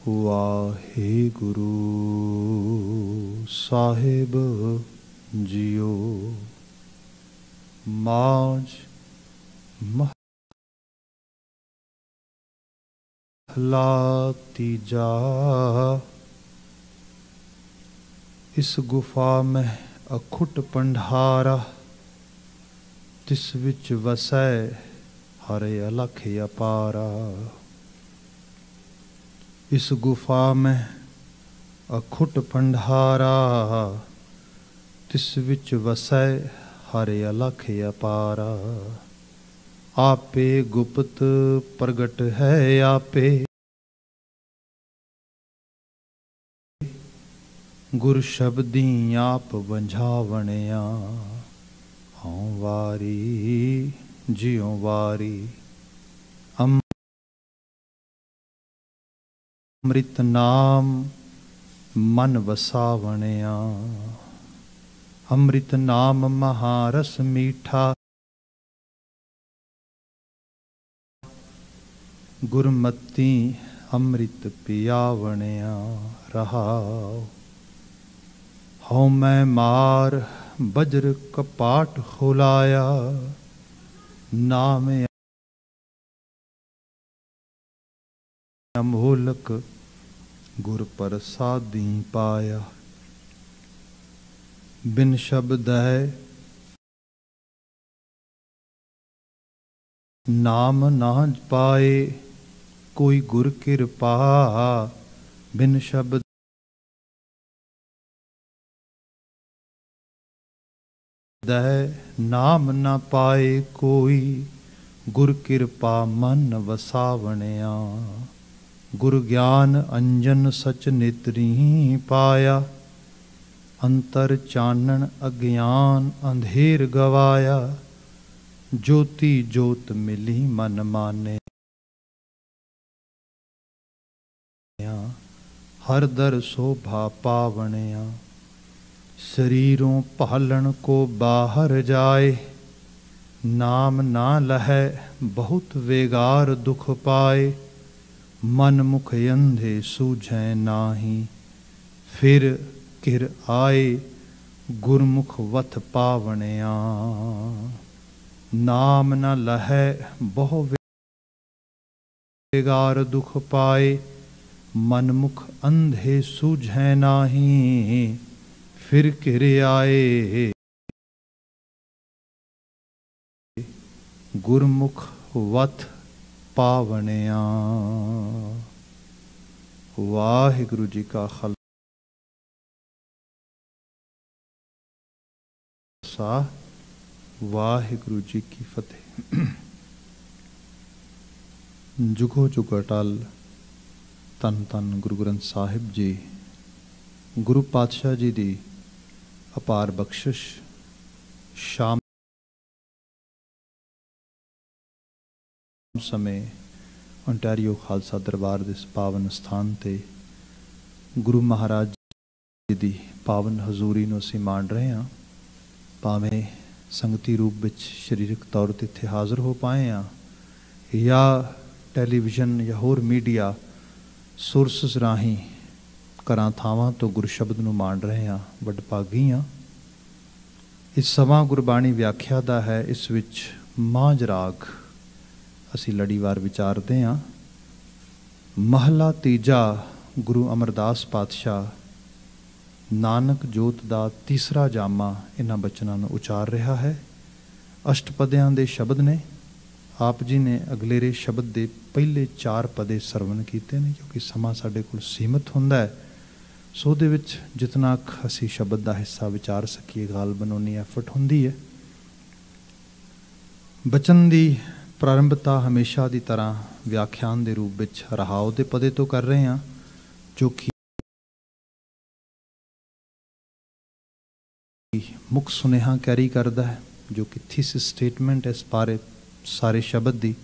वाहेगुरु साहिब जियो। माज महला तीजा। इस गुफा में अखुट पंडारा, तिस विच वसै हरे अलख अपारा। इस गुफा में अखुट पंडारा, तिस विच वसै हरे अलख अपारा। आपे गुप्त प्रगट है आपे, गुर शब्दी आप बंझावणिया। हाँ वारी जियो वारी, अमृत नाम मन वसावणिया। अमृत नाम महारस मीठा, गुरमती अमृत पियावणिया। रहाओ हऊँ मैं मार बज्र कपाट खुलाया, नाम अमोलक गुर प्रसादी पाया। बिन शब्द है नाम ना पाए, कोई गुर कृपा। बिन शब्द नाम न पाए, कोई गुर कृपा मन वसावणिया। गुर ज्ञान अंजन सच नेत्री पाया, अंतर चानन अज्ञान अंधेर गवाया। ज्योति ज्योत मिली मन माने, हर दर शोभा पावणिया। शरीरों पालन को बाहर जाए, नाम ना लहै बहुत वेगार दुख पाए। मन मुख अंधे सूझै नाहीं, फिर किर आए गुरमुख वथ पावणिया। नाम न लहै बहु वेगार दुख पाए, मन मुख अंधे सूझै नाहीं, फिर किर आए गुरमुख वथ पावणिया। वाहिगुरु जी का खालसा, वाहिगुरु जी की फतेह। जुगो जुग अटल तन तन गुरु ग्रंथ साहिब जी, गुरु पातशाह जी दी अपार बख्शिश। शाम समय ओंटारियो खालसा दरबार दे पावन स्थान ते गुरु महाराज जी दी पावन हजूरी नूं असीं माण रहे हां। भावें संगती रूप विच शरीरक तौर ते इत्थे हाज़र हो पाए हां, या टैलीविजन या होर मीडिया सोर्सिस राहीं घरां थावां तो गुरु शब्द नूं माण रहे हां। वडभागी हां। इस समां गुरबाणी व्याख्या दा है। इस विच मांझ राग असी लड़ीवार विचारते हाँ। महला तीजा गुरु अमरदास पातशाह नानक जोत दा तीसरा जामा इन्हां बचनां नूं उचार रहा है। अष्टपदियां दे शब्द ने। आप जी ने अगलेरे शब्द दे पहले 4 पदे सरवण कीते ने, क्योंकि समा साडे कोल सीमित हुंदा है। सो दे विच जितना असी शब्द दा हिस्सा विचार सकीए, गालबन उन्नी एफर्ट हुंदी है। बचन दी प्रारंभता हमेशा की तरह व्याख्यान के रूप में रहाओ के पदे तो कर रहे हैं, जो कि मुख सुनेहा कैरी करता है, जो कि थीसिस स्टेटमेंट है इस बारे सारे शब्द दी।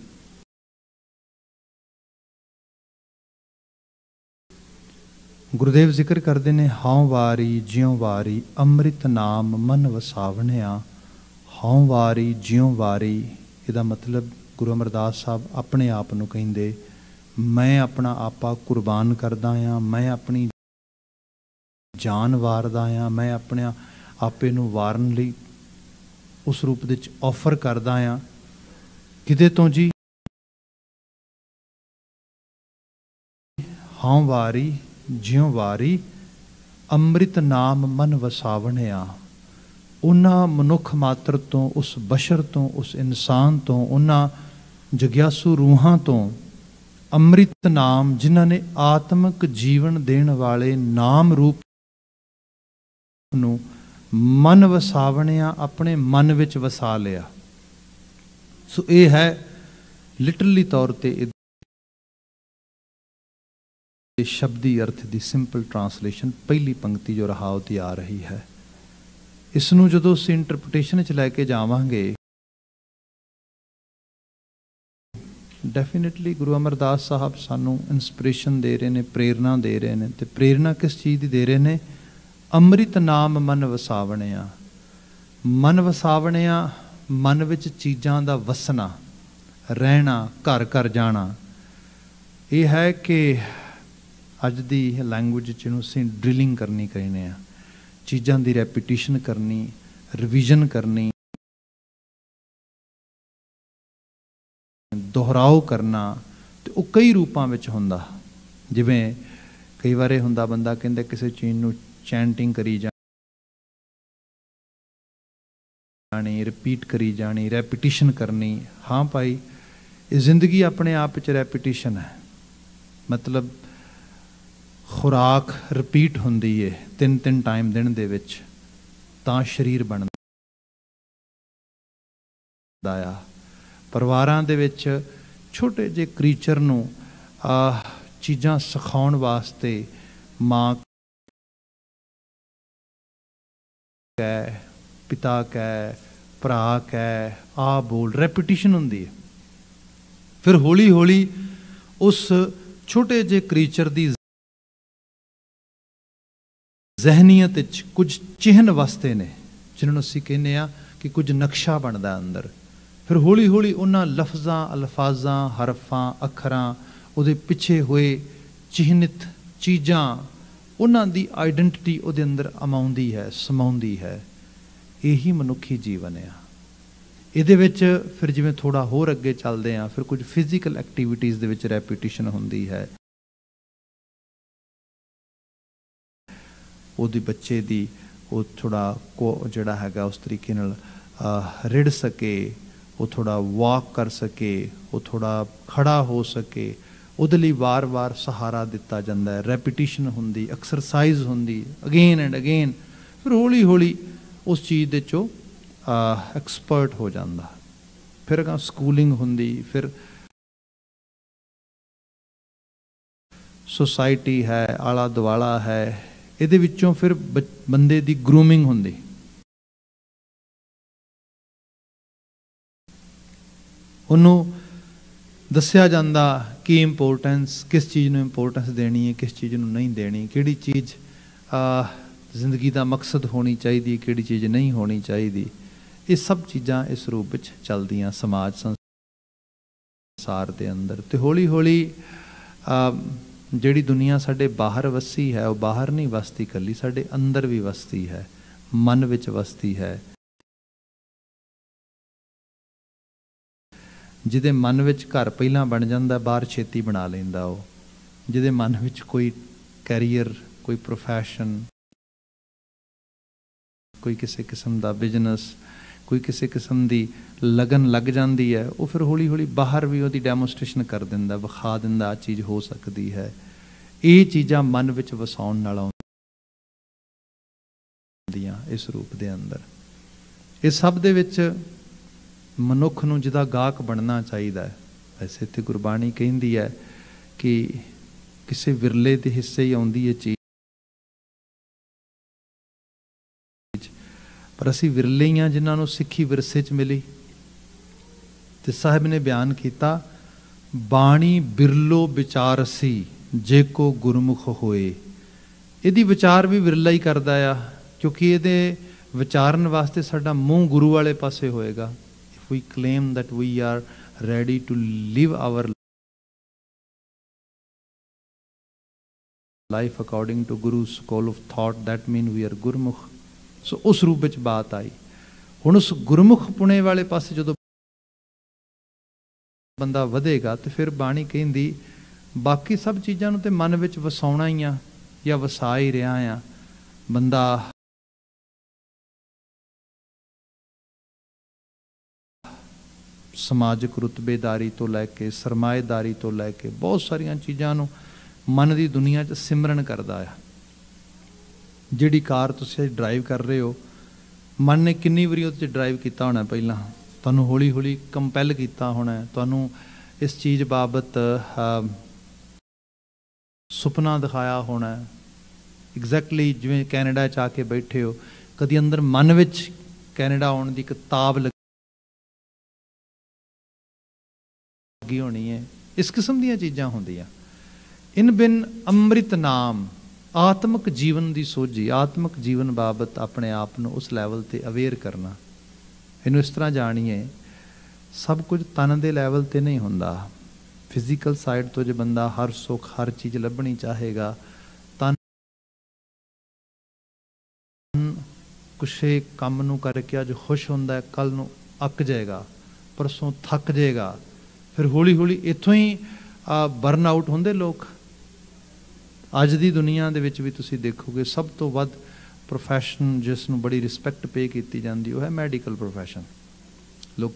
गुरुदेव जिक्र करते हैं, हाँ वारी ज्यों वारी अमृत नाम मन वसावणिया। हाँ वारी ज्यों वारी, इहदा मतलब गुरु अमरदास साहब अपने आप नूं कहिंदे मैं अपना आपा कुर्बान करदा हाँ, मैं अपनी जान वारदा हाँ, मैं अपने आपे नूं वारन लई उस रूप विच ऑफर करदा हाँ। किते तो जी हाँ वारी ज्यों वारी ਅੰਮ੍ਰਿਤ ਨਾਮ ਮਨ ਵਸਾਵਣਿਆ। ਉਹਨਾਂ ਮਨੁੱਖ ਮਾਤਰ ਤੋਂ, ਉਸ ਬਸ਼ਰ ਤੋਂ, ਉਸ ਇਨਸਾਨ ਤੋਂ, ਉਹਨਾਂ ਜਗਿਆਸੂ ਰੂਹਾਂ ਤੋਂ ਅੰਮ੍ਰਿਤ ਨਾਮ, ਜਿਨ੍ਹਾਂ ਨੇ ਆਤਮਿਕ ਜੀਵਨ ਦੇਣ ਵਾਲੇ ਨਾਮ ਰੂਪ ਨੂੰ ਮਨ ਵਸਾਵਣਿਆ, ਆਪਣੇ ਮਨ ਵਿੱਚ ਵਸਾ ਲਿਆ। ਸੋ ਇਹ ਹੈ ਲਿਟਰਲੀ ਤੌਰ ਤੇ शब्दी अर्थ की सिंपल ट्रांसलेशन पहली पंक्ति जो रहाव ती आ रही है। इसनूं जदों असीं इंटरप्रिटेशन च लैके जावांगे, डेफिनेटली गुरु अमरदास साहब सानू इंस्पिरेशन दे रहे हैं, प्रेरणा दे रहे हैं। तो प्रेरणा किस चीज़ की दे रहे हैं? ਅੰਮ੍ਰਿਤ ਨਾਮ ਮਨ ਵਸਾਵਣਿਆ। ਮਨ ਵਸਾਵਣਿਆ, मन विच चीज़ां दा वसना, रहना, घर घर जाना। यह है कि अज दी लैंगुएज जिन्हों असीं ड्रिलिंग करनी कहने आ, चीज़ां दी रैपीटिशन करनी, रिविजन करनी, दोहराओ करना। तो वह कई रूपों में हुंदा। जिवें कई बार हुंदा बंदा कहंदा किसी चीज़ नूं चैंटिंग करी जानी, रिपीट करी जानी, रैपीटिशन करनी। हाँ भाई, ये जिंदगी अपने आप च रैपीटिशन है। मतलब खुराक रिपीट होंदी है 3-3 टाइम दिन दे विच, तां शरीर बनदा आ। परिवारां दे विच छोटे जे क्रीचर नूं चीज़ां सिखाउण वास्ते माँ कह, पिता कह, भरा कह, आ बोल, रैपीटिशन होंदी है। फिर हौली हौली उस छोटे जे क्रीचर दी जहनीयत कुछ चिन्ह वसते ने, जिन्होंने असीं कहने आ कि कुछ नक्शा बनता अंदर। फिर हौली हौली उन्हां लफ्ज़ां, अल्फाजां, हरफां, अखरां, उहदे पिछे हुए चिन्हित चीज़ां, उन्हां दी आइडेंटिटी उहदे अंदर अमाउंदी है, समाउंदी है। यही मनुखी जीवन है। इहदे विच फिर जिवें थोड़ा होर अगे चलदे आ, फिर कुछ फिजिकल एक्टिविटीज़ दे विच रैपीटिशन हुंदी है। ਉਹਦੀ ਬੱਚੇ ਦੀ ਉਹ ਥੋੜਾ ਜਿਹੜਾ ਹੈਗਾ ਉਸ ਤਰੀਕੇ ਨਾਲ ਰਿੜ ਸਕੇ, ਉਹ ਥੋੜਾ ਵਾਕ ਕਰ ਸਕੇ, ਉਹ ਥੋੜਾ ਖੜਾ ਹੋ ਸਕੇ, ਉਹਦੇ ਲਈ ਵਾਰ-ਵਾਰ ਸਹਾਰਾ ਦਿੱਤਾ ਜਾਂਦਾ ਹੈ। ਰੈਪੀਟੀਸ਼ਨ ਹੁੰਦੀ, ਐਕਸਰਸਾਈਜ਼ ਹੁੰਦੀ, ਅਗੇਨ ਐਂਡ ਅਗੇਨ। ਫਿਰ ਹੌਲੀ-ਹੌਲੀ ਉਸ ਚੀਜ਼ ਦੇ ਚੋਂ ਐਕਸਪਰਟ ਹੋ ਜਾਂਦਾ। ਫਿਰ ਅਗਾਂ ਸਕੂਲਿੰਗ ਹੁੰਦੀ, ਫਿਰ सोसाइटी है, आला दुआला है, ਇਹਦੇ ਵਿੱਚੋਂ ਫਿਰ ਬੰਦੇ ਦੀ ਗਰੂਮਿੰਗ ਹੁੰਦੀ। ਉਹਨੂੰ ਦੱਸਿਆ ਜਾਂਦਾ ਕਿ ਇੰਪੋਰਟੈਂਸ, ਕਿਸ ਚੀਜ਼ ਨੂੰ ਇੰਪੋਰਟੈਂਸ ਦੇਣੀ ਹੈ, ਕਿਸ ਚੀਜ਼ ਨੂੰ ਨਹੀਂ ਦੇਣੀ, ਕਿਹੜੀ ਚੀਜ਼ ਜ਼ਿੰਦਗੀ ਦਾ ਮਕਸਦ ਹੋਣੀ ਚਾਹੀਦੀ, ਕਿਹੜੀ ਚੀਜ਼ ਨਹੀਂ ਹੋਣੀ ਚਾਹੀਦੀ। ਇਹ ਸਭ ਚੀਜ਼ਾਂ ਇਸ ਰੂਪ ਵਿੱਚ ਚੱਲਦੀਆਂ ਸਮਾਜ ਸੰਸਾਰ ਦੇ ਅੰਦਰ। ਤੇ ਹੌਲੀ ਹੌਲੀ ਜਿਹੜੀ ਦੁਨੀਆ ਸਾਡੇ ਬਾਹਰ ਵਸੀ ਹੈ, ਉਹ ਬਾਹਰ ਨਹੀਂ ਵਸਦੀ ਇਕੱਲੀ, ਸਾਡੇ ਅੰਦਰ ਵੀ ਵਸਦੀ ਹੈ, ਮਨ ਵਿੱਚ ਵਸਦੀ ਹੈ। ਜਿਹਦੇ ਮਨ ਵਿੱਚ ਘਰ ਪਹਿਲਾਂ ਬਣ ਜਾਂਦਾ, ਬਾਹਰ ਛੇਤੀ ਬਣਾ ਲੈਂਦਾ। ਉਹ ਜਿਹਦੇ ਮਨ ਵਿੱਚ ਕੋਈ ਕੈਰੀਅਰ, ਕੋਈ ਪ੍ਰੋਫੈਸ਼ਨ, ਕੋਈ ਕਿਸੇ ਕਿਸਮ ਦਾ ਬਿਜ਼ਨਸ, ਕੋਈ ਕਿਸੇ ਕਿਸਮ ਦੀ ਲਗਨ ਲੱਗ ਜਾਂਦੀ ਹੈ, ਉਹ ਫਿਰ ਹੌਲੀ ਹੌਲੀ ਬਾਹਰ ਵੀ ਉਹਦੀ ਡੈਮੋਸਟ੍ਰੇਸ਼ਨ ਕਰ ਦਿੰਦਾ, ਵਿਖਾ ਦਿੰਦਾ ਆ ਚੀਜ਼ ਹੋ ਸਕਦੀ ਹੈ। ਇਹ ਚੀਜ਼ਾਂ ਮਨ ਵਿੱਚ ਵਸਾਉਣ ਨਾਲ ਆਉਂਦੀਆਂ ਇਸ ਰੂਪ ਦੇ ਅੰਦਰ। ਇਹ ਸਭ ਦੇ ਵਿੱਚ ਮਨੁੱਖ ਨੂੰ ਜਿਹਦਾ ਗਾਹਕ ਬਣਨਾ ਚਾਹੀਦਾ ਹੈ। ਵੈਸੇ ਤੇ ਗੁਰਬਾਣੀ ਕਹਿੰਦੀ ਹੈ ਕਿ ਕਿਸੇ ਵਿਰਲੇ ਦੇ ਹਿੱਸੇ ਹੀ ਆਉਂਦੀ ਹੈ ਚੀਜ਼, ਪਰ ਅਸੀਂ ਵਿਰਲੇ ਹੀ ਹਾਂ ਜਿਨ੍ਹਾਂ ਨੂੰ ਸਿੱਖੀ ਵਿਰਸੇ 'ਚ ਮਿਲੀ। ਤੇ ਸਾਹਿਬ ਨੇ ਬਿਆਨ ਕੀਤਾ, ਬਾਣੀ ਬਿਰਲੋ ਵਿਚਾਰਸੀ ਜੇ ਕੋ ਗੁਰਮੁਖ ਹੋਏ। ਇਹਦੀ ਵਿਚਾਰ ਵੀ ਵਿਰਲਾ ਹੀ ਕਰਦਾ ਆ, ਕਿਉਂਕਿ ਇਹਦੇ ਵਿਚਾਰਨ ਵਾਸਤੇ ਸਾਡਾ ਮੂੰਹ ਗੁਰੂ ਵਾਲੇ ਪਾਸੇ ਹੋਏਗਾ। If we claim that we are ready to live our life according to guru school of thought, that mean we are gurmukh. So उस रूप में बात आई। हुण उस गुरमुख पुणे वाले पासे जो बंदा वधेगा तो फिर बाणी कहती बाकी सब चीज़ों तो मन में वसाउणा ही आ या वसा ही रहा आ। बंदा समाजिक रुतबेदारी तो लैके सरमाएदारी तो लैके बहुत सारिया चीज़ों मन की दुनिया च सिमरन करता है। जिहड़ी कार तुसीं ड्राइव कर रहे हो, मन ने किन्नी वारी उहदे ड्राइव किया होना, पहला तुहानूं हौली हौली कंपैल किया होना, तुहानूं इस चीज़ बाबत सुपना दिखाया होना। एग्जैक्टली जिवें कैनेडा च आके बैठे हो, कदी अंदर मन विच कैनेडा आउण दी किताब लगी होनी है। इस किस्म दी चीज़ां होंदियां। इन बिन अमृत नाम, आत्मक जीवन की सोझी, आत्मक जीवन बाबत अपने आप को उस लैवल पर अवेयर करना। इनू इस तरह जानिए, सब कुछ तन के लैवल पर नहीं होंदा। फिजिकल साइड तो जो बंदा हर सुख हर चीज़ लभनी चाहेगा, तन कुछ काम नूं करके अज खुश होंदा है, कल नूं अक जाएगा, परसों थक जाएगा, फिर हौली हौली इत्थों ही बर्न आउट होंदे लोग। अज की दुनिया दे विच भी तुसीं देखोगे सब तो वध प्रोफैशन जिसनूं बड़ी रिस्पैक्ट पे की जाती है मैडिकल प्रोफैशन। लोग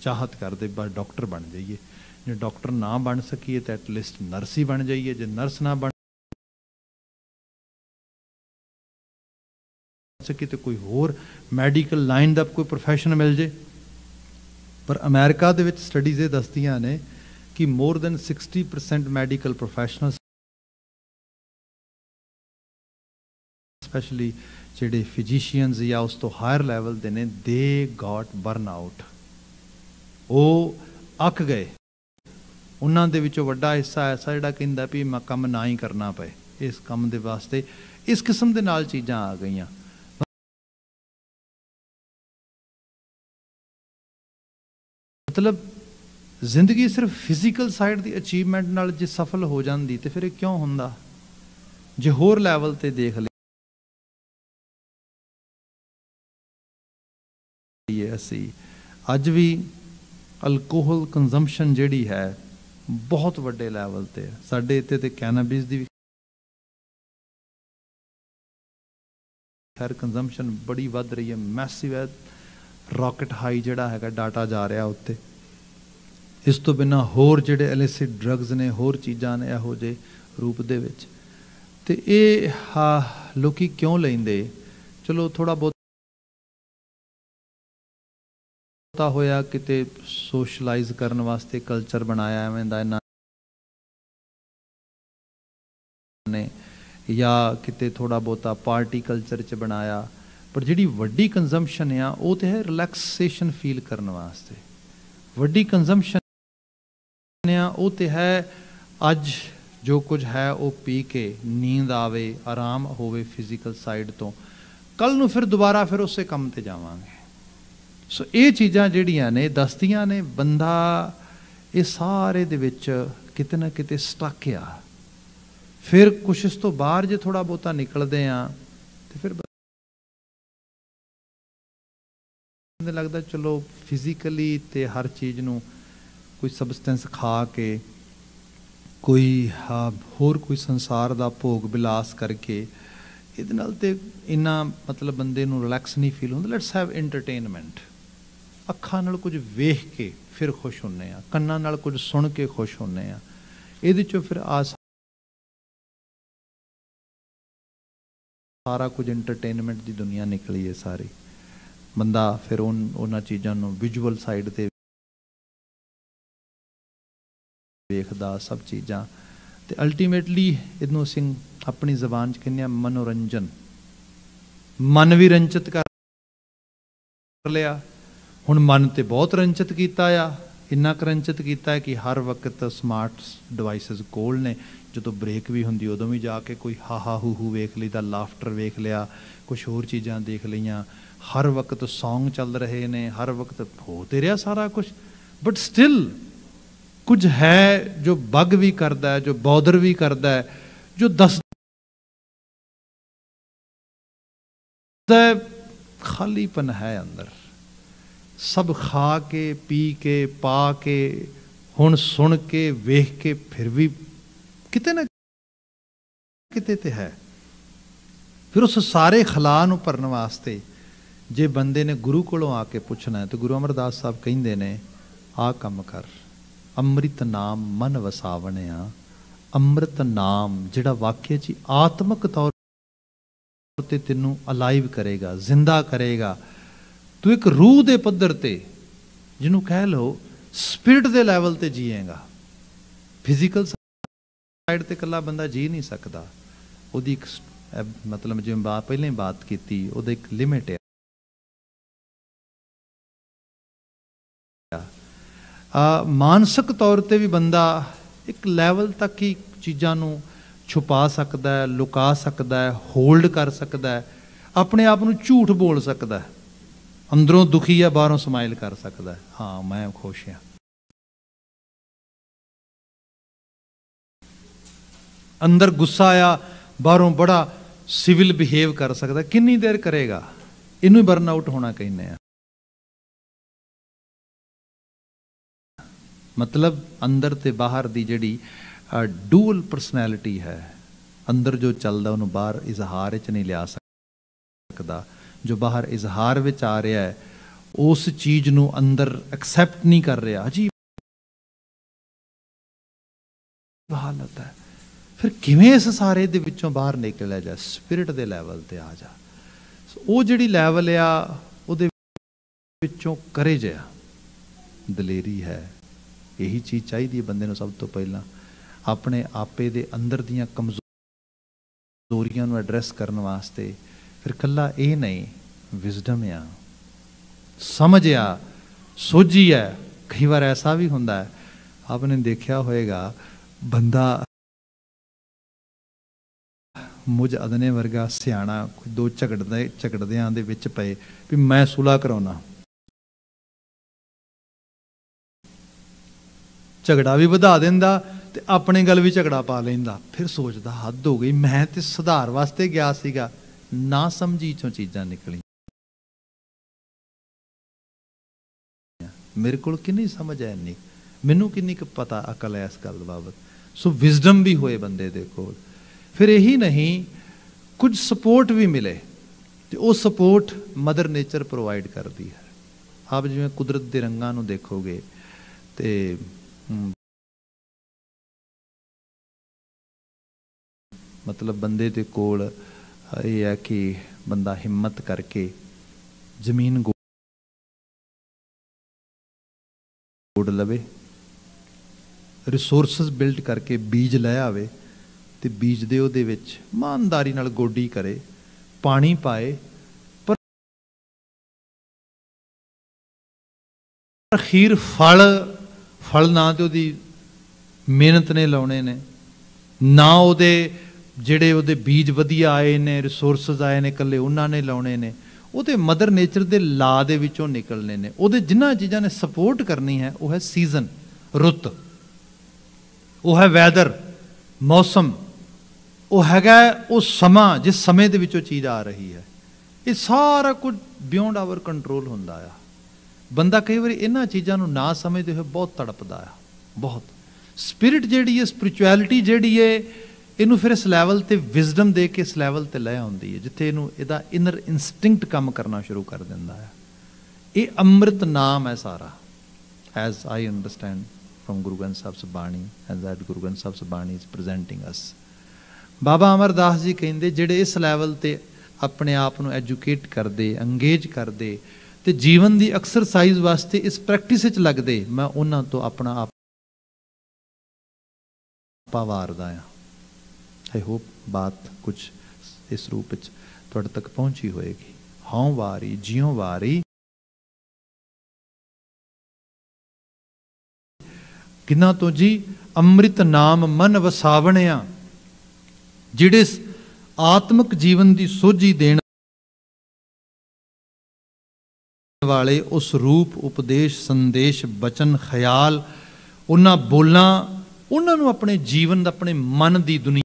चाहत करते बस डॉक्टर बन जाइए, जो डॉक्टर ना बन सकीए तो एटलीस्ट नर्स ही बन जाइए, जो नर्स ना बन सकी तो कोई होर मैडिकल लाइन का कोई प्रोफैशन मिल जाए। पर अमेरिका दे विच स्टडीज़ ये दसदियां ने कि मोर दैन 60% मैडिकल प्रोफैशनल्स स्पैशली जिहड़े फिजिशियंस या उस तो हायर लैवल दे ने, दे गॉट बर्न आउट, वो अक गए। उन्हां दे विचों वड्डा हिस्सा ऐसा जिहड़ा कहंदा भी मैं काम ना ही करना पे, इस काम दे वास्ते इस किस्म दे नाल चीज़ां आ गईयां। मतलब जिंदगी सिर्फ फिजिकल साइड की अचीवमेंट नाल जे सफल हो जाती तो फिर क्यों होंदा। जे होर लैवल ते देख लईए, असी अज भी अल्कोहल कंजम्पशन जिहड़ी है बहुत वड्डे लैवल ते है। साडे इत्थे ते कैनाबिस दी खैर कंजम्पशन बड़ी वध रही है, मैसिव है, रॉकेट हाई जिहड़ा हैगा डाटा जा रहा उत्ते। इस तो बिना होर जिहड़े इलिसिट ड्रग्स ने, होर चीज़ां ने इहो जे रूप दे विच ते ये लोकी क्यों लैंदे। चलो थोड़ा बहुत होया किते सोशलाइज करने वास्ते कल्चर बनाया एवें दा इन्हां ने, या किते थोड़ा बहुता पार्टी कल्चर च बनाया। पर जिहड़ी वड्डी कंजम्पशन आ वो तो है रिलैक्सेशन फील करने वास्ते। वड्डी कंजम्पशन वो तो है अज जो कुछ है वो पी के नींद आवे, आराम होवे फिजिकल साइड तो, कल नूं फिर दोबारा फिर उस काम ते जावांगे। सो ये चीज़ां जिहड़ियां ने दसदियां ने बंदा ये सारे दे विच किते ना किते स्टक आ। फिर कुछ इस तो बाहर जे थोड़ा बहुता निकलते हैं तो फिर लगता चलो फिजिकली ते हर चीज़ नूं कोई सबसटेंस खा के कोई होर कोई संसार दा भोग विलास करके इहदे नाल ते इन्ना मतलब बंदे नूं रिलैक्स नहीं फील होंदा। Let's have entertainment. अखां नाल कुछ वेख के फिर खुश होने आ, कन्नां नाल कुछ सुन के खुश होने आ। इहदे चों फिर सारा कुछ एंटरटेनमेंट की दुनिया निकली है सारी। बंदा फिर उन्हां चीज़ां नूं विजुअल साइड ते वेखदा सब चीज़ां ते अल्टीमेटली इहनूं असीं अपनी जबान च कहने मनोरंजन। मन भी रंजित कर लिया, हुण मन ते बहुत रंजित कीता आ, इन्ना क रंजित कीता है कि हर वक्त स्मार्ट डिवाइसिस कोल ने। जो ब्रेक भी होंदी उदों भी जाके कोई हा हू वेख लीदा, लाफ्टर वेख लिया, कुछ होर चीज़ां देख लियां। हर वक्त सॉन्ग चल रहे ने, हर वक्त हो तो रहा सारा कुछ, बट स्टिल कुछ है जो बग भी करता है, जो बॉदर भी करता है, जो दस खालीपन है अंदर, सब खा के पी के पा के हुण सुन के वेख के फिर भी किते ना किते ते है। फिर उस सारे खला नूं भरन वास्ते जे बंदे ने गुरु कोलों आके पूछना है तो गुरु अमरदास साहब कहिंदे ने आ कम कर, अमृत नाम मन वसावणिया। अमृत नाम जिहड़ा वाकई च आत्मक तौर ते तेनू अलाइव करेगा, जिंदा करेगा। तू एक रूह दे पद्धर ते जिन्हों कह लो स्पिरिट दे लैवल ते जीएगा। फिजिकल साइड ते कला बंदा जी नहीं सकता, उहदी एक मतलब जिवें पहले ही बात की उहदा एक लिमिट है। मानसिक तौर पर भी बंदा एक लैवल तक ही चीज़ों को छुपा सकता है, लुका सकता है, होल्ड कर सकता है, अपने आप को झूठ बोल सकता है, अंदरों दुखी है बाहरों स्माइल कर सकता है, हाँ मैं खुश हाँ। अंदर गुस्सा आया बाहरों बड़ा सिविल बिहेव कर सकता है। कितनी देर करेगा? इनू बर्नआउट होना कहने हैं। मतलब अंदर ते बाहर दी जड़ी डुअल परसनैलिटी है, अंदर जो चलता उन्होंने बाहर इजहार च नहीं लिया सकता, जो बाहर इजहार विच आ रहा है उस चीज़ नूं अंदर एक्सैप्ट नहीं कर रहा। अजीब हालत है। फिर किवें इस सारे दे विचों बाहर निकलिया जाए? स्पिरिट दे लैवल ते आ जा। वो जिहड़ी लैवल आ उहदे विचों करेज आ, दलेरी है। यही चीज़ चाहिए बंदे नूं सब तो पहला अपने आपे दे अंदर दियां कमजोरियां नूं एड्रैस करने वास्ते। फिर कला ये नहीं, विजडम आ, समझ आ, सोझी है। कई बार ऐसा भी हुंदा है, आपने देखा होएगा बंदा मुझ अदने वर्गा सियाणा दो झगड़दियां दे विच पए भी मैं सुलह कराउणा, झगड़ा भी वधा देंदा ते अपने गल भी झगड़ा पा लेंदा। फिर सोचदा हद हो गई, मैं ते सुधार वास्ते गया सीगा, ना समझी चों चीज़ां निकली। मेरे को किन्नी समझ है इन्नी, मैनू किन्नी क पता अकल है इस गल बाबत। सो विजडम भी होए बंदे दे कोल। फिर यही नहीं, कुछ सपोर्ट भी मिले तो वो सपोर्ट मदर नेचर प्रोवाइड करती है। आप जिवें कुदरत के रंगां नूं देखोगे तो मतलब बंदे दे कोल ये है कि बंदा हिम्मत करके जमीन गोड़ लवे, रिसोर्सिस बिल्ड करके बीज लै आवे ते बीज दे उहदे विच ईमानदारी नाल गोडी करे, पानी पाए, पर अखीर फल ना तो उहदी मेहनत ने लाउणे ने, ना उहदे जिहड़े उहदे बीज वधिया आए ने, रिसोर्सिस आए ने कल्ले उन्हां ने लाउणे ने, उहदे मदर नेचर दे ला दे विचों निकलने ने। उहदे जिन्हां चीज़ां ने सपोर्ट करनी है वह है सीजन, रुत, वह है वैदर, मौसम, वह हैगा वो समा जिस समय दे विचों चीज़ आ रही है। ये सारा कुछ बियॉन्ड आवर कंट्रोल हुंदा आ। बंदा कई बार इन्हां चीज़ां नूं ना समझदे होए बहुत तड़पदा आ, बहुत। स्पिरिट जिहड़ी है, स्पिरिचुअलिटी जिहड़ी है, इनू फिर इस लैवल ते विजडम दे के इस लैवल ते लै आउंदी है जिथे इनू इहदा इनर इंस्टिंक्ट काम करना शुरू कर दिंदा है। ये अमृत नाम है सारा, as I understand from Guru Granth Sahib बाणी, एज दैट गुरु ग्रंथ साहिब बाणी इज प्रेजेंटिंग अस। बाबा अमरदास जी कहते जिहड़े इस लैवल ते अपने आप को एजुकेट करते, एंगेज करते तो जीवन की एक्सरसाइज वास्ते इस प्रैक्टिस लगते, मैं उन्हां तो अपना आप वारदा हाँ। आई होप बात कुछ इस रूप तुहाडे तक पहुंची होएगी। हाँ वारी जियों वारी किन्ना तो जी, अमृत नाम मन वसावणिया, जिहड़े आत्मक जीवन की सोझी देण वाले उस रूप उपदेश संदेश बचन ख्याल उन्हां बोलां उन्होंने अपने जीवन अपने मन की दुनिया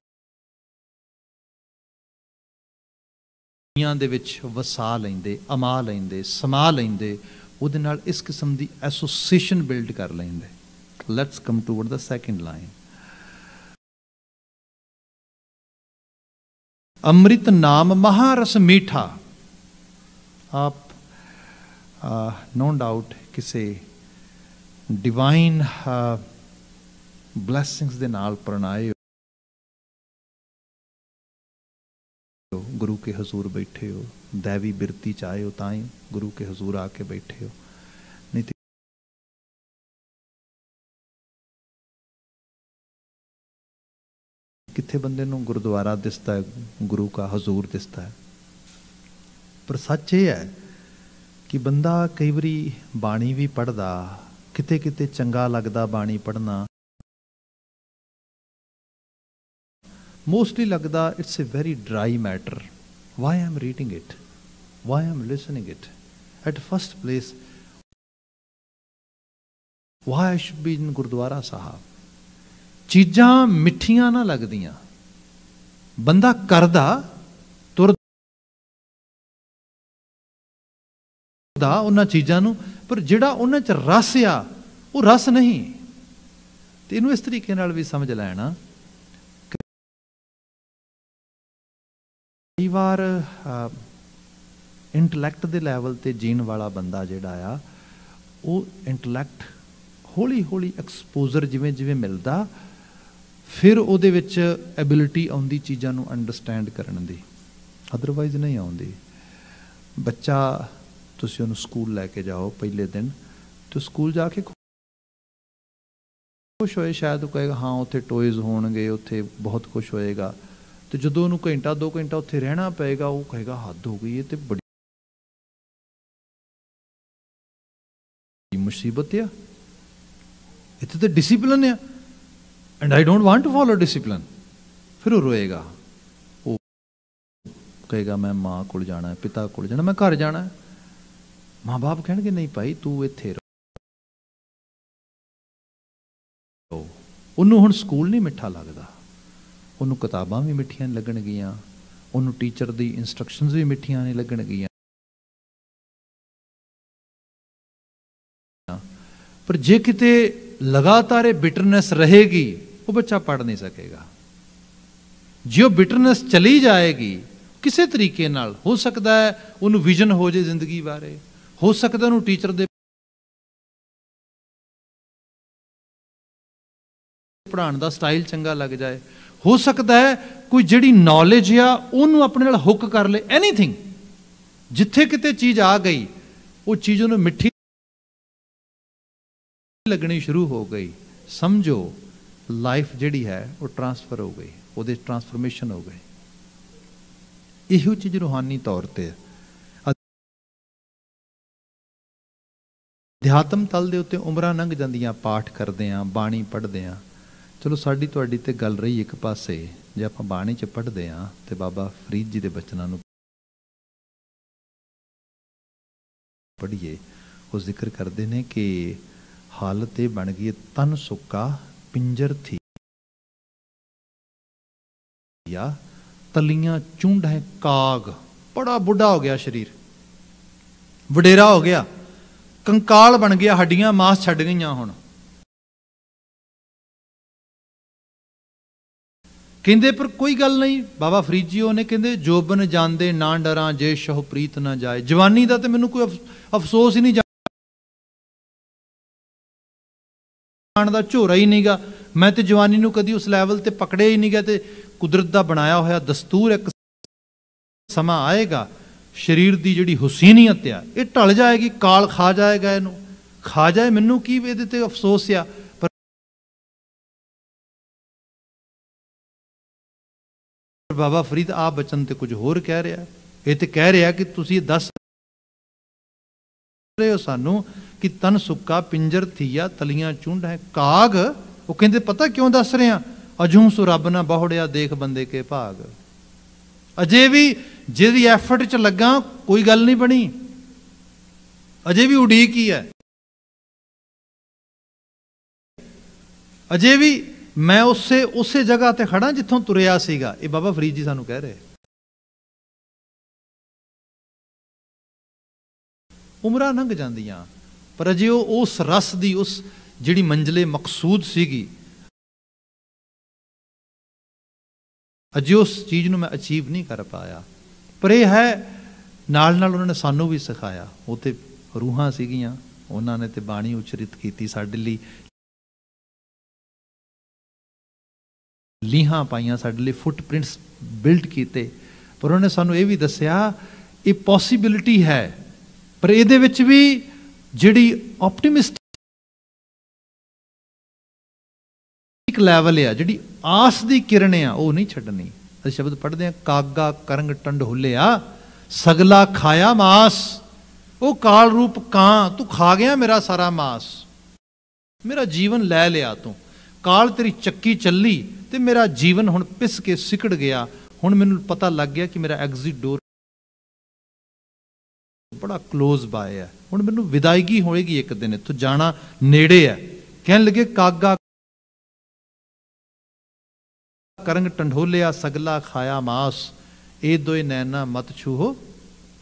ਚੀਜ਼ਾਂ ਦੇ ਵਿੱਚ ਵਸਾ ਲੈਂਦੇ, ਅਮਾ ਲੈਂਦੇ, ਸਮਾ ਲੈਂਦੇ, ਉਹਦੇ ਨਾਲ ਇਸ ਕਿਸਮ ਦੀ ਐਸੋਸੀਏਸ਼ਨ ਬਿਲਡ ਕਰ ਲੈਂਦੇ। Let's come toward the second line. ਅੰਮ੍ਰਿਤ ਨਾਮ ਮਹਾਰਸ ਮੀਠਾ। ਆਪ नो डाउट किसी डिवाइन ब्लैसिंग्स दे नाल परनाए हो, गुरु के हजूर बैठे हो, दैवी बिरती चाहे हो ताई गुरु के हजूर आके बैठे हो। नहीं तो किथे बंदे नूं गुरुद्वारा दिसता है, गुरु का हजूर दिसता है। पर सच ये है कि बंदा कई बारी बाणी भी पढ़दा, किते किते चंगा लगदा बाणी पढ़ना, मोस्टली लगदा it's a very dry matter. Why I am reading it, why I am listening it at first place, why I should be in gurdwara sahib. चीज़ां मिठियां ना लगदियां, बंदा करदा उन्हां चीज़ां नूं, पर जिहड़ा उन्हां च रस आ वो रस नहीं। तो इनू इस तरीके नाल भी समझ लैना। कई बार इंटलैक्ट दे लैवल ते जीण वाला बंदा जिहड़ा आ, वो इंटलैक्ट हौली हौली एक्सपोजर जिवें जिवें मिलदा, फिर उहदे विच एबिलिटी आउंदी चीज़ां नूं अंडरस्टैंड करन दी, अदरवाइज नहीं आउंदी। बच्चा तुसीं उहनूं स्कूल लैके जाओ पहले दिन, तो स्कूल जाके खुश होए, शायद वो कहेगा हाँ उत्थे टॉयज़ होणगे, उत्थे बहुत खुश होएगा। तो जदों उहनूं घंटा 2 घंटा उत्थे रहना पेगा, वो कहेगा हद हो गई, ये तो बड़ी मुसीबत आ, इत्थे तो डिसिपलिन आ and I don't want to follow discipline. फिर वो रोएगा, वो कहेगा मैं माँ कोल जाना है, पिता कोल जाना, मैं घर जाना है। माँ बाप कहेंगे नहीं भाई तू इत्थे रहो। उन्होंने हुण स्कूल नहीं मिठा लगता, उन्होंने किताबां भी मिठियां नहीं लगणगियां, उन्होंने टीचर दी इंस्ट्रक्शनस भी मिठियां नहीं लगणगियां। पर जे किते लगातार बिटरनेस रहेगी, वो बच्चा पढ़ नहीं सकेगा। जो बिटरनेस चली जाएगी किसी तरीके नाल, हो सकता है उन्होंने विजन हो जाए जिंदगी बारे, हो सकता है टीचर दे पढ़ाने का स्टाइल चंगा लग जाए, हो सकता है कोई जिहड़ी नॉलेज आ उन्होंने अपने नाल हुक कर ले। एनीथिंग जिथे किते चीज़ आ गई, वो चीज़ उन्हें मिठी लगनी शुरू हो गई, समझो लाइफ जिहड़ी है वो ट्रांसफर हो गई, वो ट्रांसफॉर्मेशन हो गई। इहो चीज़ रूहानी तौर पर अध्यात्म तल दे उत्ते उमरां लंघ जांदियां, पाठ करदे आ, बाणी पढ़दे आ। चलो साडी तुहाडी ते गल रही एक पासे, जे आपां बाणी च पढ़दे आ ते बाबा फरीद जी दे बचनां नूं पढ़िए, वो जिक्र करते हैं कि हालत ये बन गई तन सुक्का पिंजर थी या तलियां चूंड है काग। बड़ा बुढ़ा हो गया शरीर, वडेरा हो गया, कंकाल बन गया, हड्डियां मांस छड़ गई। हुण कहते पर कोई गल नहीं, बाबा फरीद जी ने कहते जोबन जांदे ना डरां जे शह प्रीत ना जाए। जवानी का तो मैनू कोई अफसोस ही नहीं, जान का झोरा ही नहीं गा। मैं तो जवानी नू कदी उस लैवल ते पकड़े ही नहीं गया। तो कुदरत का बनाया होया दस्तूर, एक समा आएगा शरीर की जिहड़ी हुसैनीयत आ ये ढल जाएगी, काल खा जाएगा, इनू खा जाए, मैनू की इहदे ते अफसोस आ। बाबा फरीद आप बचन ते कुछ होर कह रहा है, ये तो कह रहा कि तुसी दस रहे हो सानू कि तन सुक्का पिंजर थीया तलियां चूंड है काग। वो कहते पता क्यों दस रहे हैं, अजू सो रब ना बहुड़िया देख बंदे के भाग। अजे भी जिहदी एफर्ट च लगा कोई गल नहीं बनी, अजे भी उड़ीक ही है, अजे भी मैं उस जगह ते खड़ा जिथों तुरिया सीगा। ये बाबा फरीद जी सानू कह रहे। ਉਮਰਾਂ ਲੰਘ ਜਾਂਦੀਆਂ, ਪਰ ਅਜੇ ਉਹ ਉਸ ਰਸ ਦੀ ਉਸ ਜਿਹੜੀ ਮੰਜ਼ਲੇ ਮਕਸੂਦ ਸੀਗੀ, ਅਜੇ ਉਸ ਚੀਜ਼ ਨੂੰ ਮੈਂ ਅਚੀਵ ਨਹੀਂ ਕਰ ਪਾਇਆ। ਪਰ ਇਹ ਹੈ ਨਾਲ ਨਾਲ ਉਹਨਾਂ ਨੇ ਸਾਨੂੰ ਵੀ ਸਿਖਾਇਆ। ਉਹ ਤੇ ਰੂਹਾਂ ਸੀਗੀਆਂ, ਉਹਨਾਂ ਨੇ ਤੇ ਬਾਣੀ ਉਚਰਿਤ ਕੀਤੀ ਸਾਡੇ ਲਈ, ਲੀਹਾਂ ਪਾਈਆਂ ਸਾਡੇ ਲਈ, ਫੁੱਟਪ੍ਰਿੰਟਸ ਬਿਲਡ ਕੀਤੇ। ਪਰ ਉਹਨੇ ਸਾਨੂੰ ਇਹ ਵੀ ਦੱਸਿਆ ਇਹ ਪੋਸੀਬਿਲਿਟੀ ਹੈ, ਪਰ ਇਹਦੇ ਵਿੱਚ ਵੀ ਜਿਹੜੀ ਆਪਟੀਮਿਸਟਿਕ ਲੈਵਲ ਆ, ਜਿਹੜੀ ਆਸ ਦੀ ਕਿਰਨ ਆ, ਉਹ ਨਹੀਂ ਛੱਡਣੀ। ਅਸੀਂ ਸ਼ਬਦ ਪੜ੍ਹਦੇ ਹਾਂ, ਕਾਗਾ ਕਰੰਗ ਟੰਡੋਲਿਆ ਸਗਲਾ ਖਾਇਆ ਮਾਸ। ਉਹ ਕਾਲ ਰੂਪ ਕਾਂ, ਤੂੰ ਖਾ ਗਿਆ ਮੇਰਾ ਸਾਰਾ ਮਾਸ, ਮੇਰਾ ਜੀਵਨ ਲੈ ਲਿਆ ਤੂੰ। ਕਾਲ ਤੇਰੀ ਚੱਕੀ ਚੱਲੀ ਤੇ ਮੇਰਾ ਜੀਵਨ ਹੁਣ ਪਿਸ ਕੇ ਸਿਕੜ ਗਿਆ। ਹੁਣ ਮੈਨੂੰ ਪਤਾ ਲੱਗ ਗਿਆ ਕਿ ਮੇਰਾ ਐਗਜ਼ਿਟ ਡੋਰ ਬੜਾ ਕਲੋਜ਼ ਬਾਏ ਹੈ, ਹੁਣ ਮੈਨੂੰ ਵਿਦਾਇਗੀ ਹੋਏਗੀ ਇੱਕ ਦਿਨ, ਇੱਥੋਂ ਜਾਣਾ ਨੇੜੇ ਹੈ। ਕਹਿਣ ਲੱਗੇ ਕਾਗਾ ਕਰੰਗ ਟੰਡੋਲਿਆ ਸਗਲਾ ਖਾਇਆ ਮਾਸ, ਇਹ ਦੋਏ ਨੈਣਾ ਮਤ ਛੂਹੋ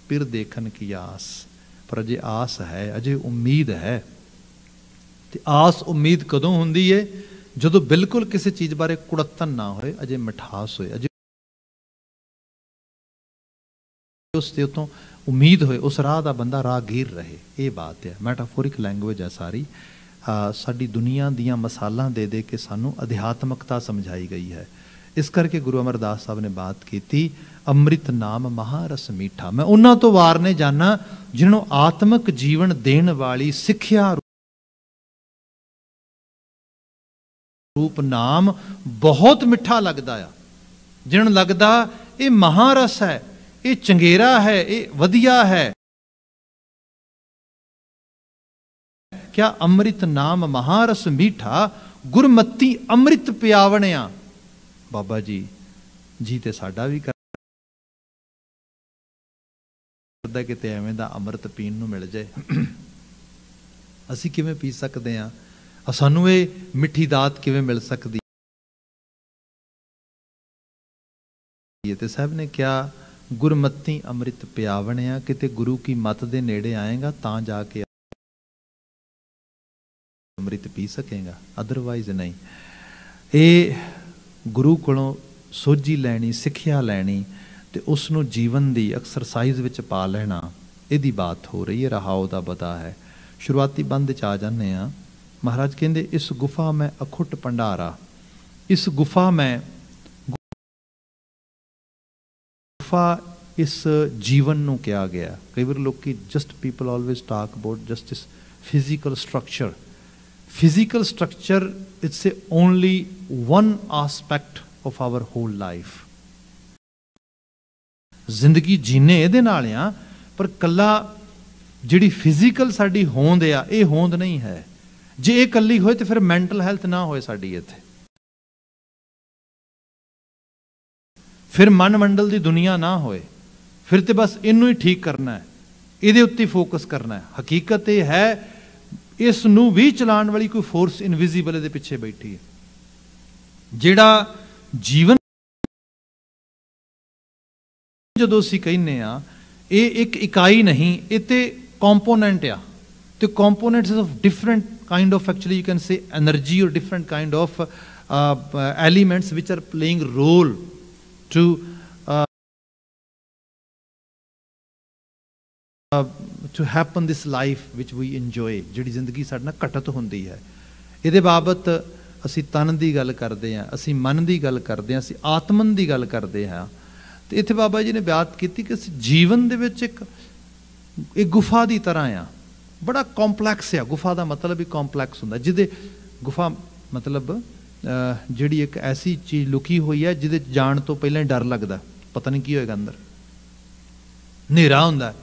ਫਿਰ ਦੇਖਣ ਕੀ ਆਸ। ਪਰ ਅਜੇ ਆਸ ਹੈ, ਅਜੇ ਉਮੀਦ ਹੈ। ਤੇ ਆਸ ਉਮੀਦ ਕਦੋਂ ਹੁੰਦੀ ਹੈ? ਜਦੋਂ ਬਿਲਕੁਲ ਕਿਸੇ ਚੀਜ਼ ਬਾਰੇ ਕੁੜੱਤਨ ਨਾ ਹੋਏ, ਅਜੇ ਮਿਠਾਸ ਹੋਏ, ਅਜੇ ਉਸ ਦੇ ਉੱਤੋਂ ਉਮੀਦ ਹੋਏ, ਉਸ ਰਾਹ ਦਾ ਬੰਦਾ ਰਾਹਗੀਰ ਰਹੇ। ਇਹ ਬਾਤ ਹੈ, ਮੈਟਾਫੋਰਿਕ ਲੈਂਗੁਏਜ ਹੈ ਸਾਰੀ। ਸਾਡੀ ਦੁਨੀਆ ਦੀਆਂ ਮਸਾਲਾਂ ਦੇ ਦੇ ਕੇ ਸਾਨੂੰ ਅਧਿਆਤਮਕਤਾ ਸਮਝਾਈ ਗਈ ਹੈ। ਇਸ ਕਰਕੇ ਗੁਰੂ ਅਮਰਦਾਸ ਸਾਹਿਬ ਨੇ ਬਾਤ ਕੀਤੀ, ਅੰਮ੍ਰਿਤ ਨਾਮ ਮਹਾਰਸ ਮੀਠਾ। ਮੈਂ ਉਹਨਾਂ ਤੋਂ ਵਾਰਨੇ ਜਾਣਾ ਜਿਹਨਾਂ ਨੂੰ ਆਤਮਿਕ ਜੀਵਨ ਦੇਣ ਵਾਲੀ ਸਿੱਖਿਆ ਰੂਪ ਨਾਮ ਬਹੁਤ ਮਿੱਠਾ ਲੱਗਦਾ ਆ, ਜਿਹਨਾਂ ਨੂੰ ਲੱਗਦਾ ਇਹ ਮਹਾਰਸ ਹੈ, ਇਹ ਚੰਗੇਰਾ ਹੈ, ਇਹ ਵਧੀਆ ਹੈ। ਕਿਆ ਅੰਮ੍ਰਿਤ ਨਾਮ ਮਹਾਰਸ ਮੀਠਾ, ਗੁਰਮਤੀ ਅੰਮ੍ਰਿਤ ਪਿਆਵਣਿਆ। ਬਾਬਾ ਜੀ ਜੀ ਤੇ ਸਾਡਾ ਵੀ ਕਰਦਾ ਕਿਤੇ ਐਵੇਂ ਦਾ ਅੰਮ੍ਰਿਤ ਪੀਣ ਨੂੰ ਮਿਲ ਜਾਏ। ਅਸੀਂ ਕਿਵੇਂ ਪੀ ਸਕਦੇ ਹਾਂ? ਸਾਨੂੰ ਇਹ ਮਿੱਠੀ ਦਾਤ ਕਿਵੇਂ ਮਿਲ ਸਕਦੀ ਹੈ? ਤੇ ਸਾਹਿਬ ਨੇ ਕਿਹਾ ਗੁਰਮਤੀ ਅੰਮ੍ਰਿਤ ਪਿਆਵਣਿਆ, ਕਿਤੇ ਗੁਰੂ ਕੀ ਮਤ ਦੇ ਨੇੜੇ ਆਏਗਾ ਤਾਂ ਜਾ ਕੇ ਅੰਮ੍ਰਿਤ ਪੀ ਸਕੇਗਾ, ਅਦਰਵਾਈਜ਼ ਨਹੀਂ। ਇਹ ਗੁਰੂ ਕੋਲੋਂ ਸੋਝੀ ਲੈਣੀ, ਸਿੱਖਿਆ ਲੈਣੀ ਤੇ ਉਸ ਨੂੰ ਜੀਵਨ ਦੀ ਐਕਸਰਸਾਈਜ਼ ਵਿੱਚ ਪਾ ਲੈਣਾ, ਇਹਦੀ ਬਾਤ ਹੋ ਰਹੀ ਹੈ। ਰਹਾਉ ਦਾ ਬਤਾ ਹੈ। ਸ਼ੁਰੂਆਤੀ ਬੰਦ 'ਚ ਆ ਜਾਂਦੇ ਹਾਂ। ਮਹਾਰਾਜ ਕਹਿੰਦੇ ਇਸ ਗੁਫਾ ਮੈਂ ਅਖੁੱਟ ਭੰਡਾਰਾ, ਇਸ ਗੁਫਾ ਮੈਂ, ਗੁਫਾ ਇਸ ਜੀਵਨ ਨੂੰ ਕਿਹਾ ਗਿਆ। ਕਈ ਵਾਰ ਲੋਕੀ just people always talk about just ਇਸ physical structure. Physical structure, it's only one aspect of our whole life. ਜ਼ਿੰਦਗੀ ਜੀਨੇ ਇਹਦੇ ਨਾਲ ਆ, ਪਰ ਕੱਲਾ ਜਿਹੜੀ ਫਿਜ਼ੀਕਲ ਸਾਡੀ ਹੋਂਦ ਆ, ਇਹ ਹੋਂਦ ਨਹੀਂ ਹੈ। ਜੇ ਇਹ ਕੱਲੀ ਹੋਏ ਤੇ ਫਿਰ ਮੈਂਟਲ ਹੈਲਥ ਨਾ ਹੋਏ ਸਾਡੀ ਇੱਥੇ, ਫਿਰ ਮਨ ਮੰਡਲ ਦੀ ਦੁਨੀਆ ਨਾ ਹੋਏ, ਫਿਰ ਤੇ ਬਸ ਇਹਨੂੰ ਹੀ ਠੀਕ ਕਰਨਾ ਹੈ, ਇਹਦੇ ਉੱਤੇ ਫੋਕਸ ਕਰਨਾ ਹੈ। ਹਕੀਕਤ ਇਹ ਹੈ ਇਸ ਨੂੰ ਵੀ ਚਲਾਉਣ ਵਾਲੀ ਕੋਈ ਫੋਰਸ ਇਨਵਿਜ਼ੀਬਲ ਇਹਦੇ ਪਿੱਛੇ ਬੈਠੀ ਹੈ। ਜਿਹੜਾ ਜੀਵਨ ਜਦੋਂ ਅਸੀਂ ਕਹਿੰਦੇ ਆ, ਇਹ ਇੱਕ ਇਕਾਈ ਨਹੀਂ, ਇਹ ਤੇ ਕੰਪੋਨੈਂਟ ਆ। ਤੇ components of different kind of, actually you can say energy ਔਰ different kind of elements which are playing role to happen this life which we enjoy, ਜਿਹੜੀ ਜ਼ਿੰਦਗੀ ਸਾਡੇ ਨਾਲ ਘਟਤ ਹੁੰਦੀ ਹੈ। ਇਹਦੇ ਬਾਬਤ ਅਸੀਂ ਤਨ ਦੀ ਗੱਲ ਕਰਦੇ ਹਾਂ, ਅਸੀਂ ਮਨ ਦੀ ਗੱਲ ਕਰਦੇ ਹਾਂ, ਅਸੀਂ ਆਤਮਨ ਦੀ ਗੱਲ ਕਰਦੇ ਹਾਂ। ਤੇ ਇੱਥੇ ਬਾਬਾ ਜੀ ਨੇ ਬਾਤ ਕੀਤੀ ਕਿ ਅਸੀਂ ਜੀਵਨ ਦੇ ਵਿੱਚ ਇੱਕ ਗੁਫਾ ਦੀ ਤਰ੍ਹਾਂ ਆ, ਬੜਾ ਕੰਪਲੈਕਸ ਆ। ਗੁਫਾ ਦਾ ਮਤਲਬ ਹੀ ਕੰਪਲੈਕਸ ਹੁੰਦਾ, ਜਿਹਦੇ ਗੁਫਾ ਮਤਲਬ ਜਿਹੜੀ ਇੱਕ ਐਸੀ ਚੀਜ਼ ਲੁਕੀ ਹੋਈ ਹੈ ਜਿਹਦੇ ਜਾਣ ਤੋਂ ਪਹਿਲਾਂ ਡਰ ਲੱਗਦਾ, ਪਤਾ ਨਹੀਂ ਕੀ ਹੋਏਗਾ ਅੰਦਰ, ਹਨੇਰਾ ਹੁੰਦਾ,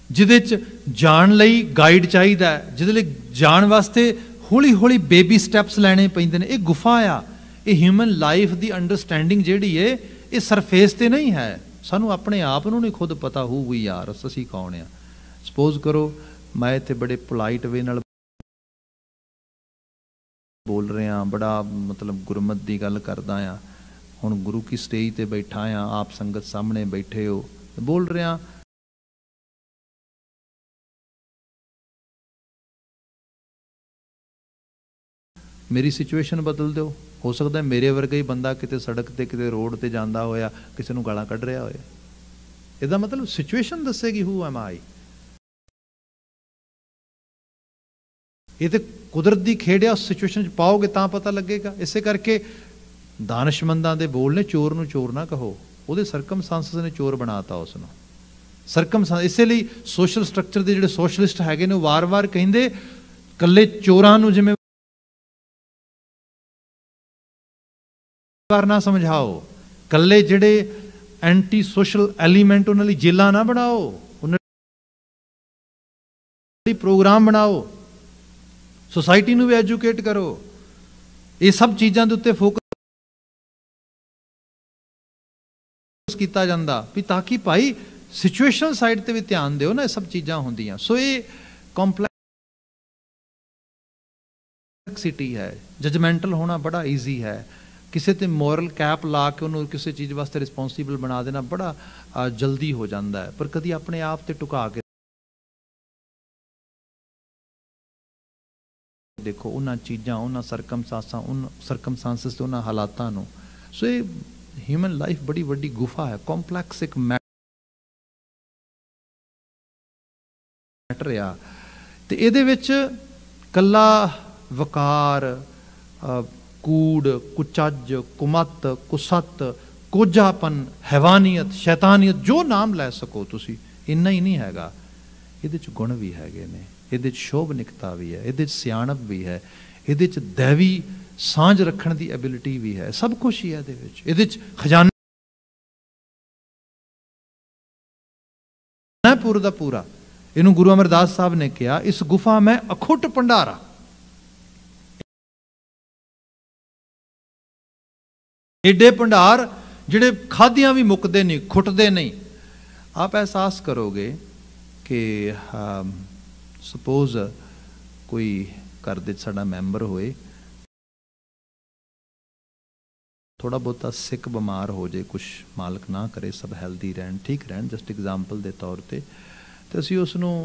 ਜਿਹਦੇ 'ਚ ਜਾਣ ਲਈ ਗਾਈਡ ਚਾਹੀਦਾ, ਜਿਹਦੇ ਲਈ ਜਾਣ ਵਾਸਤੇ ਹੌਲੀ ਹੌਲੀ ਬੇਬੀ ਸਟੈਪਸ ਲੈਣੇ ਪੈਂਦੇ ਨੇ। ਇਹ ਗੁਫਾ ਆ। ਇਹ ਹਿਊਮਨ ਲਾਈਫ ਦੀ ਅੰਡਰਸਟੈਂਡਿੰਗ ਜਿਹੜੀ ਹੈ, ਇਹ ਸਰਫੇਸ ਤੇ ਨਹੀਂ ਹੈ। ਸਾਨੂੰ ਆਪਣੇ ਆਪ ਨੂੰ ਨਹੀਂ ਖੁਦ ਪਤਾ ਹੋਊ ਵੀ ਯਾਰ ਅਸੀਂ ਕੌਣ ਆ। ਸਪੋਜ਼ ਕਰੋ ਮੈਂ ਇੱਥੇ ਬੜੇ ਪੋਲਾਈਟ ਵੇ ਨਾਲ ਬੋਲ ਰਿਹਾ, ਬੜਾ ਮਤਲਬ ਗੁਰਮਤ ਦੀ ਗੱਲ ਕਰਦਾ ਆ। ਹੁਣ ਗੁਰੂ ਕੀ ਸਟੇਜ ਤੇ ਬੈਠਾ ਆ, ਆਪ ਸੰਗਤ ਸਾਹਮਣੇ ਬੈਠੇ ਹੋ, ਬੋਲ ਰਿਹਾ, मेरी सिचुएशन बदल दो। हो सकता है मेरे वर्गा ही बंदा किते सड़क ते किते रोड ते जांदा होया किसी नूं गालां कढ रहा होए। इहदा मतलब सिचुएशन दसेगी हू एम आई। ये तो कुदरत की खेड़ है, उस सिचुएशन पाओगे तो पता लगेगा। इसे करके दानिशमंदां दे बोल ने चोर नूं चोर ना कहो, वो सरकमस्टांसिस ने चोर बनाता उसनूं। सरकमस्टांस इसलिए सोशल स्ट्रक्चर के जिहड़े सोशलिस्ट हैगे ने वार वार कहिंदे कल्ले चोरां नूं जिवें ना समझाओ, कल्ले जिहड़े एंटी सोशल एलीमेंट उन्हां लई जेलां ना बनाओ, उन्हां लई प्रोग्राम बनाओ, सोसाइटी नूं भी एजुकेट करो। ये सब चीज़ां दे उत्ते फोकस किया जाता भी ताकि भाई सिचुएशनल साइड ते भी ध्यान दिओ ना, ये सब चीज़ां होंदियां। सो ये कॉम्पलैक्सिटी है। जजमेंटल होना बड़ा ईजी है, किसी ते मोरल कैप ला के उन्होंने किसी चीज़ वास्ते रिस्पोंसिबल बना देना बड़ा जल्दी हो जाता है। पर कभी अपने आप ते टुका के देखो उन्हां चीज़ां, उन्हां सरकमस्टांसिस ते उन्हां हालातां नूं। सो ये ह्यूमन लाइफ बड़ी वड्डी गुफा है, कॉम्पलैक्स एक मैटर आ। ते इहदे विच कल्ला वकार, कूड़, कुचज, कुमत, कुसत, कोझापन, हैवानियत, शैतानियत, जो नाम लै सको तुसी, इन्ना ही नहीं हैगा। इहदे च गुण भी हैगे ने, इहदे च शोभनिकता भी है, इहदे च सियाणप भी है, इहदे च दैवी सांझ रखण दी एबिलिटी भी है, सब कुछ ही है इहदे विच। इहदे च खजाना है पूरा दा पूरा। इहनूं गुरु अमरदास साहब ने कहा, इस गुफा में अखुट भंडारा। एडे भंडार जिहड़े खादियां भी मुकदे नहीं, खुटदे नहीं। आप एहसास करोगे कि सपोज कोई घर दे साडा मैंबर होए, थोड़ा बहुता सिक बीमार हो जाए, कुछ मालक ना करे, सब हैल्दी रहन, ठीक रहन, जस्ट एग्जाम्पल के तौर पर, तो असीं उसनूं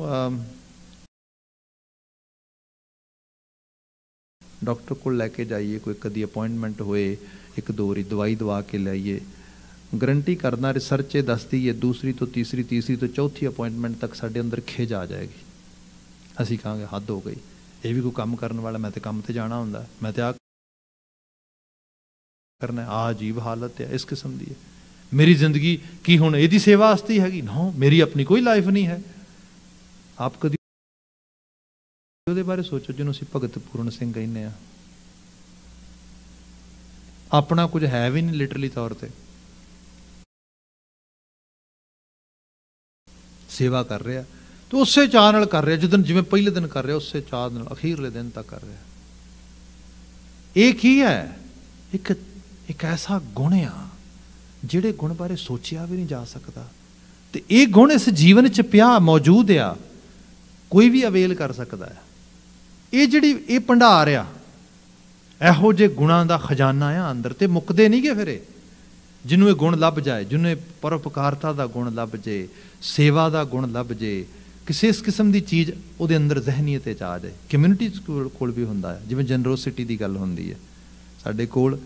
डॉक्टर को लैके जाइए, कोई कदी अपॉइंटमेंट होए, एक दो बारी दवाई दवा के लाइए, गारंटी करना रिसर्च ये दसदी है दूसरी तो तीसरी, तीसरी तो चौथी अपॉइंटमेंट तक साडे अंदर खिज आ जाएगी। असीं कहांगे हद हो गई, ये भी कोई काम करने वाला, मैं तो काम ते जाना हुंदा, मैं तो आ करना, आ अजीब हालत है, इस किस्म की है मेरी जिंदगी की हुण इहदी सेवा वास्ते हैगी ना, मेरी अपनी कोई लाइफ नहीं है। आप कदी ਉਹਦੇ ਬਾਰੇ सोचो ਜਿਹਨੂੰ ਅਸੀਂ ਭਗਤ ਪੂਰਨ ਸਿੰਘ ਕਹਿੰਦੇ ਆ, अपना कुछ है भी नहीं लिटरली तौर पर, सेवा कर रहा तो उसे चाह नाल कर रहा, जिदन जिवें पहले दिन कर रहा उसे चाह नाल अखीरले दिन तक कर रहा। एक ही है, एक ऐसा गुण आ जिहड़े गुण बारे सोचिया भी नहीं जा सकता, तो ये गुण इस जीवन च पिया मौजूद आ, कोई भी अवेल कर सकता है। ये जिहड़ी ये भंडार आ, ਇਹੋ ਜਿਹੇ ਗੁਣਾਂ ਦਾ ਖਜ਼ਾਨਾ ਆ ਅੰਦਰ, ਤੇ ਮੁੱਕਦੇ ਨਹੀਂ ਗੇ ਫਿਰ। ਜਿਹਨੂੰ ਇਹ ਗੁਣ ਲੱਭ ਜਾਏ, ਜਿਹਨੂੰ ਇਹ ਪਰਉਪਕਾਰਤਾ ਦਾ ਗੁਣ ਲੱਭ ਜੇ, ਸੇਵਾ ਦਾ ਗੁਣ ਲੱਭ ਜੇ, ਕਿਸੇ ਇਸ ਕਿਸਮ ਦੀ ਚੀਜ਼ ਉਹਦੇ ਅੰਦਰ ਜ਼ਹਿਨੀਅਤ 'ਚ ਆ ਜਾਏ। ਕਮਿਊਨਿਟੀ ਕੋਲ ਵੀ ਹੁੰਦਾ ਹੈ, ਜਿਵੇਂ ਜਨਰੋਸਿਟੀ ਦੀ ਗੱਲ ਹੁੰਦੀ ਹੈ ਸਾਡੇ ਕੋਲ,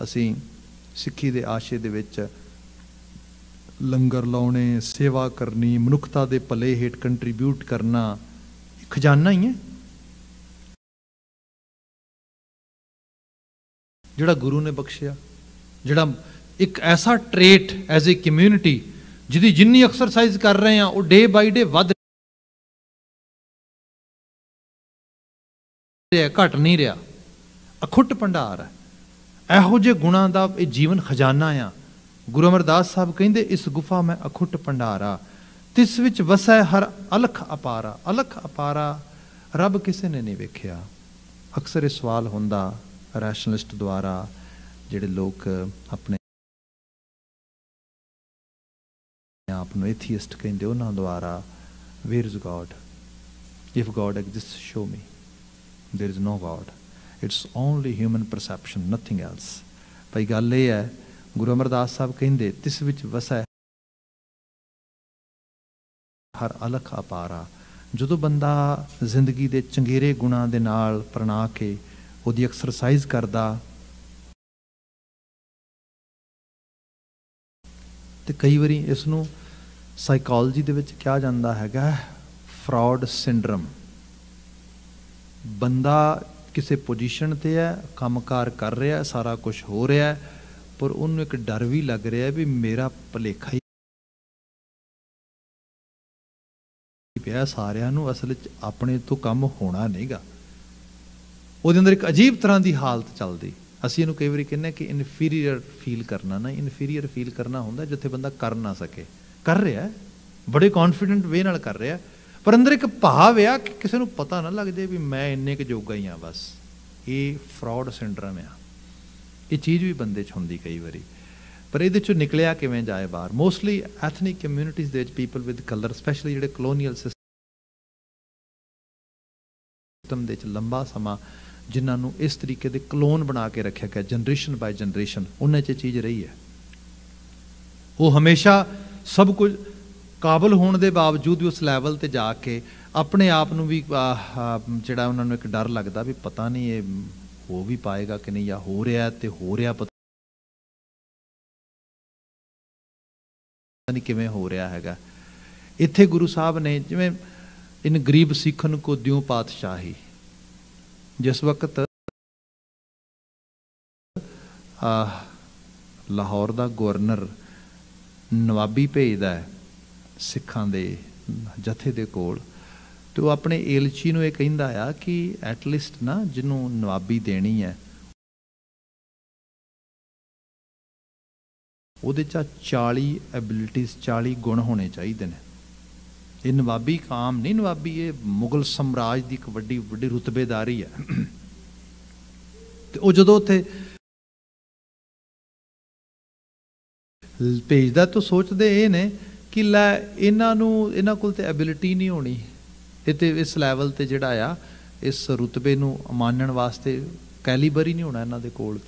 ਅਸੀਂ ਸਿੱਖੀ ਦੇ ਆਸ਼ੇ ਦੇ ਵਿੱਚ ਲੰਗਰ ਲਾਉਣੇ, ਸੇਵਾ ਕਰਨੀ, ਮਨੁੱਖਤਾ ਦੇ ਭਲੇ ਹੇਠ ਕੰਟਰੀਬਿਊਟ ਕਰਨਾ, ਖਜ਼ਾਨਾ ਹੀ ਹੈ ਜਿਹੜਾ ਗੁਰੂ ਨੇ ਬਖਸ਼ਿਆ, ਜਿਹੜਾ ਇੱਕ ਐਸਾ ਟ੍ਰੇਟ ਐਜ਼ ਏ ਕਮਿਊਨਿਟੀ ਜਿਹਦੀ ਜਿੰਨੀ ਐਕਸਰਸਾਈਜ਼ ਕਰ ਰਹੇ ਆ ਉਹ ਡੇ ਬਾਈ ਡੇ ਵੱਧ ਰਿਹਾ, ਘਟ ਨਹੀਂ ਰਿਹਾ, ਅਖੁੱਟ ਭੰਡਾਰ ਹੈ। ਇਹੋ ਜਿਹੇ ਗੁਣਾਂ ਦਾ ਇਹ ਜੀਵਨ ਖਜ਼ਾਨਾ ਆ। ਗੁਰੂ ਅਮਰਦਾਸ ਸਾਹਿਬ ਕਹਿੰਦੇ, ਇਸ ਗੁਫਾ ਮੈਂ ਅਖੁੱਟ ਭੰਡਾਰਾ, ਤਿਸ ਵਿੱਚ ਵਸੈ ਹਰ ਅਲਖ ਅਪਾਰਾ। ਅਲਖ ਅਪਾਰਾ ਰੱਬ ਕਿਸੇ ਨੇ ਨਹੀਂ ਵੇਖਿਆ। ਅਕਸਰ ਇਹ ਸਵਾਲ ਹੁੰਦਾ रैशनलिस्ट द्वारा, जिहड़े लोग अपने आप नूं एथीइस्ट कहंदे, उन्हां द्वारा, where is God, if God exist show me, there is no God, it's only human perception, nothing else. भाई गल ये है, गुरु अमरदास साहब कहंदे, तिस विच वसै हर अलख अपारा। जदों बंदा जिंदगी दे चंगेरे गुणां दे नाल प्रणा के ਉਹਦੀ ਐਕਸਰਸਾਈਜ਼ ਕਰਦਾ। ਤੇ ਕਈ ਵਾਰੀ ਇਸ ਨੂੰ ਸਾਈਕੋਲੋਜੀ ਦੇ ਵਿੱਚ ਕਿਹਾ ਜਾਂਦਾ ਹੈਗਾ ਫਰਾਡ ਸਿੰਡਰਮ। ਬੰਦਾ ਕਿਸੇ ਪੋਜੀਸ਼ਨ ਤੇ ਹੈ, ਕੰਮਕਾਰ ਕਰ ਰਿਹਾ, ਸਾਰਾ ਕੁਝ ਹੋ ਰਿਹਾ, ਪਰ ਉਹਨੂੰ ਇੱਕ ਡਰ ਵੀ ਲੱਗ ਰਿਹਾ ਵੀ ਮੇਰਾ ਭੁਲੇਖਾ ਹੀ ਪਿਆ ਸਾਰਿਆਂ ਨੂੰ, ਅਸਲ 'ਚ ਆਪਣੇ ਤੋਂ ਕੰਮ ਹੋਣਾ ਨਹੀਂਗਾ। ਉਹਦੇ ਅੰਦਰ ਇੱਕ ਅਜੀਬ ਤਰ੍ਹਾਂ ਦੀ ਹਾਲਤ ਚੱਲਦੀ। ਅਸੀਂ ਇਹਨੂੰ ਕਈ ਵਾਰੀ ਕਹਿੰਦੇ ਕਿ ਇਨਫੀਰੀਅਰ ਫੀਲ ਕਰਨਾ। ਨਾ, ਇਨਫੀਰੀਅਰ ਫੀਲ ਕਰਨਾ ਹੁੰਦਾ ਜਿੱਥੇ ਬੰਦਾ ਕਰ ਨਾ ਸਕੇ। ਕਰ ਰਿਹਾ, ਬੜੇ ਕੌਨਫੀਡੈਂਟ ਵੇ ਨਾਲ ਕਰ ਰਿਹਾ, ਪਰ ਅੰਦਰ ਇੱਕ ਭਾਵ ਆ ਕਿ ਕਿਸੇ ਨੂੰ ਪਤਾ ਨਾ ਲੱਗ ਜਾਏ ਵੀ ਮੈਂ ਇੰਨੇ ਕੁ ਜੋਗਾ ਹੀ ਹਾਂ ਬਸ। ਇਹ ਫਰਾਡ ਸਿੰਡਰਮ ਆ। ਇਹ ਚੀਜ਼ ਵੀ ਬੰਦੇ 'ਚ ਹੁੰਦੀ ਕਈ ਵਾਰੀ, ਪਰ ਇਹਦੇ 'ਚੋਂ ਨਿਕਲਿਆ ਕਿਵੇਂ ਜਾਏ ਬਾਹਰ। ਮੋਸਟਲੀ ਐਥਨਿਕ ਕਮਿਊਨਿਟੀਜ਼ ਦੇ ਵਿੱਚ ਪੀਪਲ ਵਿਦ ਕਲਰ, ਸਪੈਸ਼ਲੀ ਜਿਹੜੇ ਕਲੋਨੀਅਲ ਸਿਸਟਮ ਦੇ ਵਿੱਚ ਲੰਬਾ ਸਮਾਂ ਜਿਨ੍ਹਾਂ ਨੂੰ ਇਸ ਤਰੀਕੇ ਦੇ ਕਲੋਨ ਬਣਾ ਕੇ ਰੱਖਿਆ ਗਿਆ ਜਨਰੇਸ਼ਨ ਬਾਏ ਜਨਰੇਸ਼ਨ, ਉਹਨਾਂ 'ਚ ਚੀਜ਼ ਰਹੀ ਹੈ। ਉਹ ਹਮੇਸ਼ਾ ਸਭ ਕੁਝ ਕਾਬਲ ਹੋਣ ਦੇ ਬਾਵਜੂਦ ਵੀ ਉਸ ਲੈਵਲ ਤੇ ਜਾ ਕੇ ਆਪਣੇ ਆਪ ਨੂੰ ਵੀ ਜਿਹੜਾ ਉਹਨਾਂ ਨੂੰ ਇੱਕ ਡਰ ਲੱਗਦਾ ਵੀ ਪਤਾ ਨਹੀਂ ਇਹ ਹੋ ਵੀ ਪਾਏਗਾ ਕਿ ਨਹੀਂ, ਜਾਂ ਹੋ ਰਿਹਾ ਤੇ ਹੋ ਰਿਹਾ ਪਤਾ ਨਹੀਂ ਕਿਵੇਂ ਹੋ ਰਿਹਾ ਹੈਗਾ। ਇੱਥੇ ਗੁਰੂ ਸਾਹਿਬ ਨੇ ਜਿਵੇਂ ਇਨ ਗਰੀਬ ਸਿੱਖਨ ਕੋ ਦਿਓ ਪਾਤਸ਼ਾਹੀ, ਜਿਸ ਵਕਤ ਲਾਹੌਰ ਦਾ ਗਵਰਨਰ ਨਵਾਬੀ ਭੇਜਦਾ ਹੈ ਸਿੱਖਾਂ ਦੇ ਜਥੇ ਦੇ ਕੋਲ, ਤੇ ਉਹ ਆਪਣੇ ਏਲਚੀ ਨੂੰ ਇਹ ਕਹਿੰਦਾ ਆ ਕਿ ਐਟਲੀਸਟ ਨਾ ਜਿਹਨੂੰ ਨਵਾਬੀ ਦੇਣੀ ਹੈ ਉਹਦੇ 'ਚ 40 ਐਬਿਲਿਟੀਜ਼, 40 ਗੁਣ ਹੋਣੇ ਚਾਹੀਦੇ ਨੇ। ਇਹ ਨਵਾਬੀ ਕਾਮ ਨਹੀਂ, ਨਵਾਬੀ ਇਹ ਮੁਗਲ ਸਮਰਾਜ ਦੀ ਇੱਕ ਵੱਡੀ ਵੱਡੀ ਰੁਤਬੇਦਾਰੀ ਹੈ। ਤੇ ਉਹ ਜਦੋਂ ਉੱਥੇ ਭੇਜਦਾ ਤਾਂ ਸੋਚਦੇ ਇਹ ਨੇ ਕਿ ਲੈ ਇਹਨਾਂ ਕੋਲ ਤੇ ਐਬਿਲਿਟੀ ਨਹੀਂ ਹੋਣੀ, ਇਹ ਤੇ ਇਸ ਲੈਵਲ ਤੇ ਜਿਹੜਾ ਆ ਇਸ ਰੁਤਬੇ ਨੂੰ ਮਾਨਣ ਵਾਸਤੇ ਕੈਲੀਬਰ ਹੀ ਨਹੀਂ ਹੋਣਾ ਇਹਨਾਂ ਦੇ ਕੋਲ।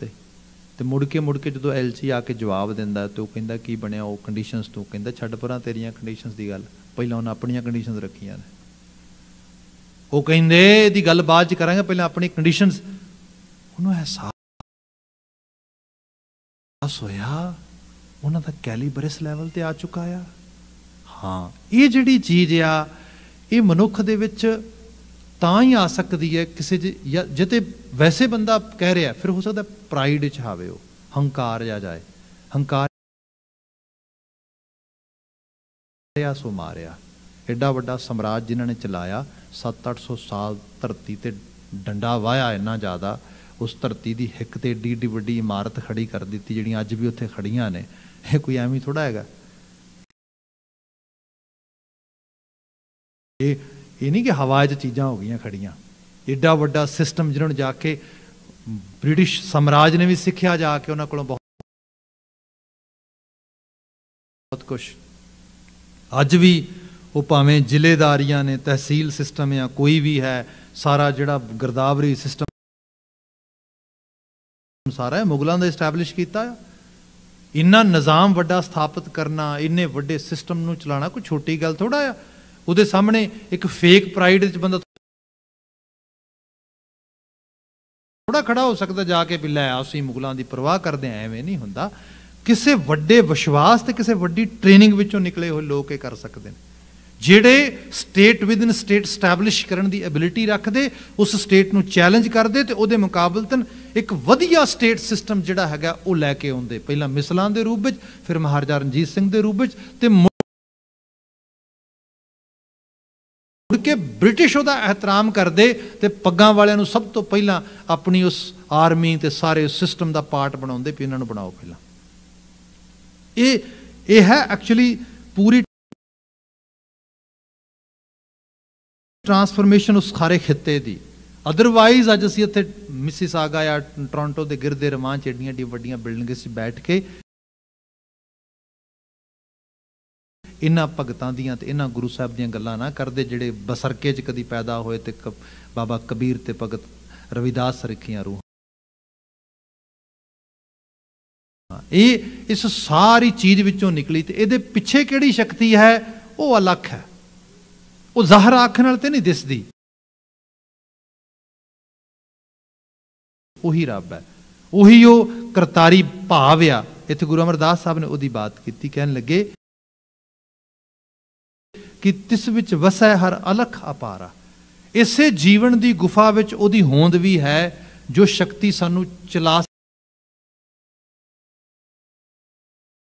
ਤੇ ਮੁੜ ਕੇ ਜਦੋਂ ਐਲਚੀ ਆ ਕੇ ਜਵਾਬ ਦਿੰਦਾ ਤੇ ਉਹ ਕਹਿੰਦਾ ਕੀ ਬਣਿਆ ਉਹ ਕੰਡੀਸ਼ਨਸ ਤੋਂ, ਕਹਿੰਦਾ ਛੱਡ ਪਰਾਂ ਤੇਰੀਆਂ ਕੰਡੀਸ਼ਨਸ ਦੀ ਗੱਲ, ਪਹਿਲਾਂ ਉਹਨਾਂ ਆਪਣੀਆਂ ਕੰਡੀਸ਼ਨਸ ਰੱਖੀਆਂ ਨੇ। ਉਹ ਕਹਿੰਦੇ ਇਹਦੀ ਗੱਲ ਬਾਅਦ 'ਚ ਕਰਾਂਗੇ, ਪਹਿਲਾਂ ਆਪਣੀ ਕੰਡੀਸ਼ਨਸ। ਉਹਨੂੰ ਅਹਿਸਾਸ ਹੋਇਆ ਉਹਨਾਂ ਦਾ ਕੈਲੀਬਰ ਇਸ ਲੈਵਲ ਤੇ ਆ ਚੁੱਕਾ ਆ। ਹਾਂ, ਇਹ ਜਿਹੜੀ ਚੀਜ਼ ਆ ਇਹ ਮਨੁੱਖ ਦੇ ਵਿੱਚ ਤਾਂ ਹੀ ਆ ਸਕਦੀ ਹੈ ਕਿਸੇ ਜਿੱਤੇ ਵੈਸੇ ਬੰਦਾ ਕਹਿ ਰਿਹਾ, ਫਿਰ ਹੋ ਸਕਦਾ ਪ੍ਰਾਈਡ 'ਚ ਆਵੇ, ਉਹ ਹੰਕਾਰ ਜਾ ਜਾਏ। ਹੰਕਾਰ ਸੋ ਮਾਰਿਆ। ਐਡਾ ਵੱਡਾ ਸਮਰਾਜ ਜਿਨ੍ਹਾਂ ਨੇ ਚਲਾਇਆ, 700-800 ਸਾਲ ਧਰਤੀ ਤੇ ਡੰਡਾ ਵਾਹਿਆ ਇੰਨਾ ਜ਼ਿਆਦਾ, ਉਸ ਧਰਤੀ ਦੀ ਹਿੱਕ ਤੇ ਏਡੀ ਏਡੀ ਵੱਡੀ ਇਮਾਰਤ ਖੜੀ ਕਰ ਦਿੱਤੀ ਜਿਹੜੀਆਂ ਅੱਜ ਵੀ ਉੱਥੇ ਖੜੀਆਂ ਨੇ। ਇਹ ਕੋਈ ਐਵੇਂ ਥੋੜਾ ਹੈਗਾ। ਇਹ ਨਹੀਂ ਕਿ ਹਵਾ 'ਚ ਚੀਜ਼ਾਂ ਹੋ ਗਈਆਂ ਖੜੀਆਂ। ਏਡਾ ਵੱਡਾ ਸਿਸਟਮ ਜਿਹਨਾਂ ਨੂੰ ਜਾ ਕੇ ਬ੍ਰਿਟਿਸ਼ ਸਾਮਰਾਜ ਨੇ ਵੀ ਸਿੱਖਿਆ, ਜਾ ਕੇ ਉਹਨਾਂ ਕੋਲੋਂ ਬਹੁਤ ਕੁਛ। ਅੱਜ ਵੀ ਉਹ ਭਾਵੇਂ ਜ਼ਿਲ੍ਹੇਦਾਰੀਆਂ ਨੇ, ਤਹਿਸੀਲ ਸਿਸਟਮ ਆ, ਕੋਈ ਵੀ ਹੈ, ਸਾਰਾ ਜਿਹੜਾ ਗਿਰਦਾਵਰੀ ਸਿਸਟਮ ਸਾਰਾ ਮੁਗਲਾਂ ਦਾ ਇਸਟੈਬਲਿਸ਼ ਕੀਤਾ। ਇੰਨਾ ਨਿਜ਼ਾਮ ਵੱਡਾ ਸਥਾਪਿਤ ਕਰਨਾ, ਇੰਨੇ ਵੱਡੇ ਸਿਸਟਮ ਨੂੰ ਚਲਾਉਣਾ ਕੋਈ ਛੋਟੀ ਗੱਲ ਥੋੜਾ ਆ। ਉਹਦੇ ਸਾਹਮਣੇ ਇੱਕ ਫੇਕ ਪ੍ਰਾਈਡ 'ਚ ਬੰਦਾ ਥੋੜਾ ਖੜਾ ਹੋ ਸਕਦਾ ਜਾ ਕੇ ਵੀ ਲੈ ਅਸੀਂ ਮੁਗਲਾਂ ਦੀ ਪਰਵਾਹ ਕਰਦੇ ਹਾਂ। ਐਵੇਂ ਨਹੀਂ ਹੁੰਦਾ। ਕਿਸੇ ਵੱਡੇ ਵਿਸ਼ਵਾਸ ਤੇ ਕਿਸੇ ਵੱਡੀ ਟ੍ਰੇਨਿੰਗ ਵਿੱਚੋਂ ਨਿਕਲੇ ਹੋਏ ਲੋਕ ਇਹ ਕਰ ਸਕਦੇ ਨੇ, ਜਿਹੜੇ ਸਟੇਟ ਵਿਦਨ ਸਟੇਟ ਸਟੈਬਲਿਸ਼ ਕਰਨ ਦੀ ਐਬਿਲਿਟੀ ਰੱਖਦੇ, ਉਸ ਸਟੇਟ ਨੂੰ ਚੈਲੰਜ ਕਰਦੇ ਤੇ ਉਹਦੇ ਮੁਕਾਬਲਤਨ ਇੱਕ ਵਧੀਆ ਸਟੇਟ ਸਿਸਟਮ ਜਿਹੜਾ ਹੈਗਾ ਉਹ ਲੈ ਕੇ ਆਉਂਦੇ, ਪਹਿਲਾਂ ਮਿਸਲਾਂ ਦੇ ਰੂਪ ਵਿੱਚ, ਫਿਰ ਮਹਾਰਾਜਾ ਰਣਜੀਤ ਸਿੰਘ ਦੇ ਰੂਪ ਵਿੱਚ, ਤੇ ਮੁੜ ਕੇ ਬ੍ਰਿਟਿਸ਼ ਉਹਦਾ ਇਹਤਰਾਮ ਕਰਦੇ ਤੇ ਪੱਗਾਂ ਵਾਲਿਆਂ ਨੂੰ ਸਭ ਤੋਂ ਪਹਿਲਾਂ ਆਪਣੀ ਉਸ ਆਰਮੀ ਤੇ ਸਾਰੇ ਸਿਸਟਮ ਦਾ ਪਾਰਟ ਬਣਾਉਂਦੇ ਵੀ ਇਹਨਾਂ ਨੂੰ ਬਣਾਓ ਪਹਿਲਾਂ। ਇਹ ਹੈ ਐਕਚੁਅਲੀ ਪੂਰੀ ਟ੍ਰਾਂਸਫਰਮੇਸ਼ਨ ਉਸ ਸਾਰੇ ਖਿੱਤੇ ਦੀ। ਅਦਰਵਾਈਜ਼ ਅੱਜ ਅਸੀਂ ਇੱਥੇ ਮਿਸੀਸਾਗਾ ਜਾਂ ਟੋਰਾਂਟੋ ਦੇ ਗਿਰਦੇ ਰਵਾਂ 'ਚ ਏਡੀਆਂ ਏਡੀਆਂ ਵੱਡੀਆਂ ਬਿਲਡਿੰਗਸ 'ਚ ਬੈਠ ਕੇ ਇਹਨਾਂ ਭਗਤਾਂ ਦੀਆਂ ਤੇ ਇਹਨਾਂ ਗੁਰੂ ਸਾਹਿਬ ਦੀਆਂ ਗੱਲਾਂ ਨਾ ਕਰਦੇ, ਜਿਹੜੇ ਬਸਰਕੇ 'ਚ ਕਦੀ ਪੈਦਾ ਹੋਏ ਤੇ ਬਾਬਾ ਕਬੀਰ ਤੇ ਭਗਤ ਰਵਿਦਾਸ ਰੱਖੀਆਂ ਰੂਹਾਂ। ਇਹ ਇਸ ਸਾਰੀ ਚੀਜ਼ ਵਿੱਚੋਂ ਨਿਕਲੀ ਤੇ ਇਹਦੇ ਪਿੱਛੇ ਕਿਹੜੀ ਸ਼ਕਤੀ ਹੈ ਉਹ ਅਲੱਖ ਹੈ, ਉਹ ਜ਼ਾਹਰ ਅੱਖ ਨਾਲ ਤੇ ਨਹੀਂ ਦਿਸਦੀ। ਉਹੀ ਰੱਬ ਹੈ, ਉਹੀ ਉਹ ਕਰਤਾਰੀ ਭਾਵ ਆ। ਇੱਥੇ ਗੁਰੂ ਅਮਰਦਾਸ ਸਾਹਿਬ ਨੇ ਉਹਦੀ ਬਾਤ ਕੀਤੀ, ਕਹਿਣ ਲੱਗੇ ਕਿ ਤਿਸ ਵਿੱਚ ਵਸੈ ਹਰ ਅਲਖ ਅਪਾਰਾ। ਇਸੇ ਜੀਵਨ ਦੀ ਗੁਫਾ ਵਿੱਚ ਉਹਦੀ ਹੋਂਦ ਵੀ ਹੈ, ਜੋ ਸ਼ਕਤੀ ਸਾਨੂੰ ਚਲਾ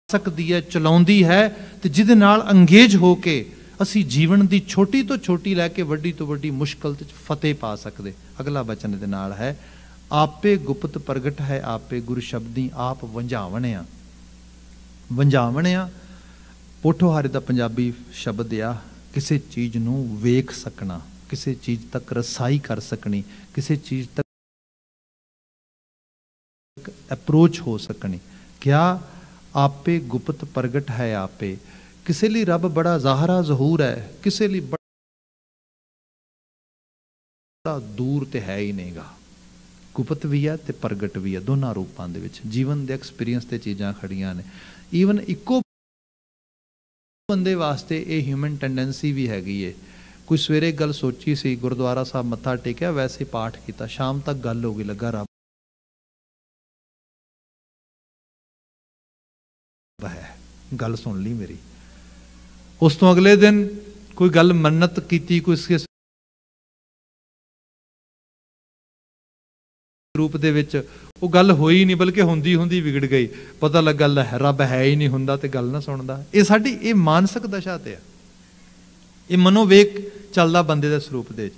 ਸਕਦੀ ਹੈ, ਚਲਾਉਂਦੀ ਹੈ, ਤੇ ਜਿਹਦੇ ਨਾਲ ਅੰਗੇਜ ਹੋ ਕੇ ਅਸੀਂ ਜੀਵਨ ਦੀ ਛੋਟੀ ਤੋਂ ਛੋਟੀ ਲੈ ਕੇ ਵੱਡੀ ਤੋਂ ਵੱਡੀ ਮੁਸ਼ਕਲ ਤੇ ਫਤਿਹ ਪਾ ਸਕਦੇ। ਅਗਲਾ ਬਚਨ ਦੇ ਨਾਲ ਹੈ, ਆਪੇ ਗੁਪਤ ਪ੍ਰਗਟ ਹੈ ਆਪੇ ਗੁਰ ਸ਼ਬਦੀ ਆਪ ਵੰਝਾਵਣਿਆ। ਵੰਝਾਵਣਿਆ ਪੋਠੋਹਾਰੇ ਦਾ ਪੰਜਾਬੀ ਸ਼ਬਦ ਆ, ਕਿਸੇ ਚੀਜ਼ ਨੂੰ ਵੇਖ ਸਕਣਾ, ਕਿਸੇ ਚੀਜ਼ ਤੱਕ ਰਸਾਈ ਕਰ ਸਕਣੀ, ਕਿਸੇ ਚੀਜ਼ ਤੱਕ ਅਪਰੋਚ ਹੋ ਸਕਣੀ। ਕਿਆ ਆਪੇ ਗੁਪਤ ਪ੍ਰਗਟ ਹੈ ਆਪੇ। ਕਿਸੇ ਲਈ ਰੱਬ ਬੜਾ ਜ਼ਾਹਰਾ ਜ਼ਹੂਰ ਹੈ, ਕਿਸੇ ਲਈ ਬੜਾ ਦੂਰ ਤੇ ਹੈ ਹੀ ਨਹੀਂਗਾ। ਗੁਪਤ ਵੀ ਹੈ ਤੇ ਪ੍ਰਗਟ ਵੀ ਹੈ, ਦੋਨਾਂ ਰੂਪਾਂ ਦੇ ਵਿੱਚ ਜੀਵਨ ਦੇ ਐਕਸਪੀਰੀਅੰਸ ਤੇ ਚੀਜ਼ਾਂ ਖੜੀਆਂ ਨੇ। ਈਵਨ ਇੱਕੋ ਬੰਦੇ ਵਾਸਤੇ ਇਹ ਹਿਊਮਨ ਟੈਂਡੈਂਸੀ ਵੀ ਹੈਗੀ ਏ। ਕੋਈ ਸਵੇਰੇ ਗੱਲ ਸੋਚੀ ਸੀ, ਗੁਰਦੁਆਰਾ ਸਾਹਿਬ ਮੱਥਾ ਟੇਕਿਆ, ਵੈਸੇ ਪਾਠ ਕੀਤਾ, ਸ਼ਾਮ ਤੱਕ ਗੱਲ ਹੋ ਗਈ, ਲੱਗਾ ਰੱਬ ਹੈ, ਗੱਲ ਸੁਣ ਲਈ ਮੇਰੀ। ਉਸ ਤੋਂ ਅਗਲੇ ਦਿਨ ਕੋਈ ਗੱਲ ਮੰਨਤ ਕੀਤੀ, ਕੋਈ ਰੂਪ ਦੇ ਵਿੱਚ, ਉਹ ਗੱਲ ਹੋਈ ਨਹੀਂ, ਬਲਕਿ ਹੁੰਦੀ ਹੁੰਦੀ ਵਿਗੜ ਗਈ। ਪਤਾ ਲੱਗਾ ਲੈ ਰੱਬ ਹੈ ਹੀ ਨਹੀਂ ਹੁੰਦਾ ਤੇ ਗੱਲ ਨਾ ਸੁਣਦਾ। ਇਹ ਸਾਡੀ ਇਹ ਮਾਨਸਿਕ ਦਸ਼ਾ ਤੇ ਆ, ਇਹ ਮਨੋਵੇਖ ਚੱਲਦਾ ਬੰਦੇ ਦੇ ਸਰੂਪ ਦੇ ਵਿੱਚ।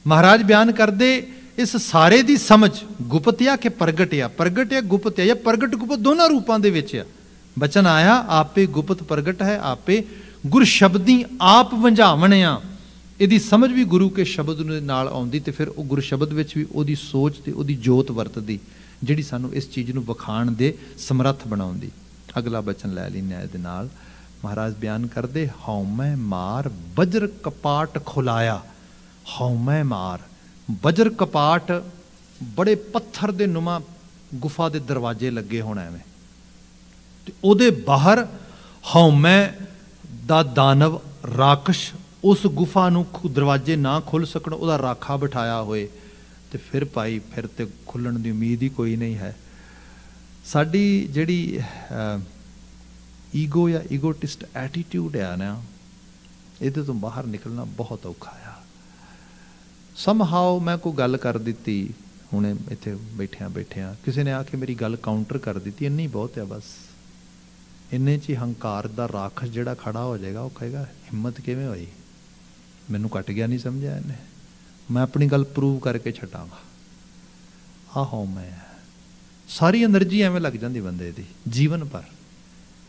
ਮਹਾਰਾਜ ਬਿਆਨ ਕਰਦੇ ਇਸ ਸਾਰੇ ਦੀ ਸਮਝ ਗੁਪਤ ਆ ਕਿ ਪ੍ਰਗਟ ਆ, ਪ੍ਰਗਟ ਆ ਗੁਪਤ ਆ, ਜਾਂ ਪ੍ਰਗਟ ਗੁਪਤ ਦੋਨਾਂ ਰੂਪਾਂ ਦੇ ਵਿੱਚ ਆ। ਬਚਨ ਆਇਆ ਆਪੇ ਗੁਪਤ ਪ੍ਰਗਟ ਹੈ ਆਪੇ ਗੁਰ ਸ਼ਬਦੀ ਆਪ ਵੰਝਾਵਣਿਆ। ਇਹਦੀ ਸਮਝ ਵੀ ਗੁਰੂ ਕੇ ਸ਼ਬਦ ਦੇ ਨਾਲ ਆਉਂਦੀ, ਤੇ ਫਿਰ ਉਹ ਗੁਰੂ ਸ਼ਬਦ ਵਿੱਚ ਵੀ ਉਹਦੀ ਸੋਚ ਤੇ ਉਹਦੀ ਜੋਤ ਵਰਤਦੀ, ਜਿਹੜੀ ਸਾਨੂੰ ਇਸ ਚੀਜ਼ ਨੂੰ ਵਿਖਾਣ ਦੇ ਸਮਰੱਥ ਬਣਾਉਂਦੀ। ਅਗਲਾ ਬਚਨ ਲੈ ਲੈਂਦੇ ਇਹਦੇ ਨਾਲ। ਮਹਾਰਾਜ ਬਿਆਨ ਕਰਦੇ, ਹਉਮੈ ਮਾਰ ਬਜਰ ਕਪਾਟ ਖੁਲਾਇਆ। ਹਉਮੈ ਮਾਰ, ਬਜਰ ਕਪਾਟ, ਬੜੇ ਪੱਥਰ ਦੇ ਨੁਮਾ ਗੁਫਾ ਦੇ ਦਰਵਾਜ਼ੇ ਲੱਗੇ ਹੋਣ ਐਵੇਂ, ਤੇ ਉਹਦੇ ਬਾਹਰ ਹਉਮੈ ਦਾ ਦਾਨਵ ਰਾਕਸ਼ ਉਸ ਗੁਫਾ ਨੂੰ ਦਰਵਾਜ਼ੇ ਨਾ ਖੁੱਲ ਸਕਣ, ਉਹਦਾ ਰਾਖਾ ਬਿਠਾਇਆ ਹੋਏ। ਤੇ ਫਿਰ ਭਾਈ ਫਿਰ ਤੇ ਖੁੱਲਣ ਦੀ ਉਮੀਦ ਹੀ ਕੋਈ ਨਹੀਂ ਹੈ। ਸਾਡੀ ਜਿਹੜੀ ਈਗੋ ਜਾਂ ਈਗੋਟਿਸਟ ਐਟੀਟਿਊਡ ਆ ਨਾ, ਇਹਦੇ ਤੋਂ ਬਾਹਰ ਨਿਕਲਣਾ ਬਹੁਤ ਔਖਾ ਆ। ਸਮਹਾਓ ਮੈਂ ਕੋਈ ਗੱਲ ਕਰ ਦਿੱਤੀ, ਹੁਣੇ ਇੱਥੇ ਬੈਠਿਆਂ ਕਿਸੇ ਨੇ ਆ ਕੇ ਮੇਰੀ ਗੱਲ ਕਾਊਂਟਰ ਕਰ ਦਿੱਤੀ, ਇੰਨੀ ਬਹੁਤ ਆ ਬਸ। ਇੰਨੇ 'ਚ ਹੀ ਹੰਕਾਰ ਦਾ ਰਾਖਸ਼ ਜਿਹੜਾ ਖੜਾ ਹੋ ਜਾਏਗਾ, ਉਹ ਕਹੇਗਾ ਹਿੰਮਤ ਕਿਵੇਂ ਹੋਈ, ਮੈਨੂੰ ਘੱਟ ਗਿਆ ਨਹੀਂ ਸਮਝਿਆ ਇਹਨੇ, ਮੈਂ ਆਪਣੀ ਗੱਲ ਪ੍ਰੂਵ ਕਰਕੇ ਛੱਡਾਂਗਾ। ਆਹੋ ਮੈਂ ਸਾਰੀ એનર્ਜੀ ਐਵੇਂ ਲੱਗ ਜਾਂਦੀ ਬੰਦੇ ਦੀ ਜੀਵਨ ਭਰ।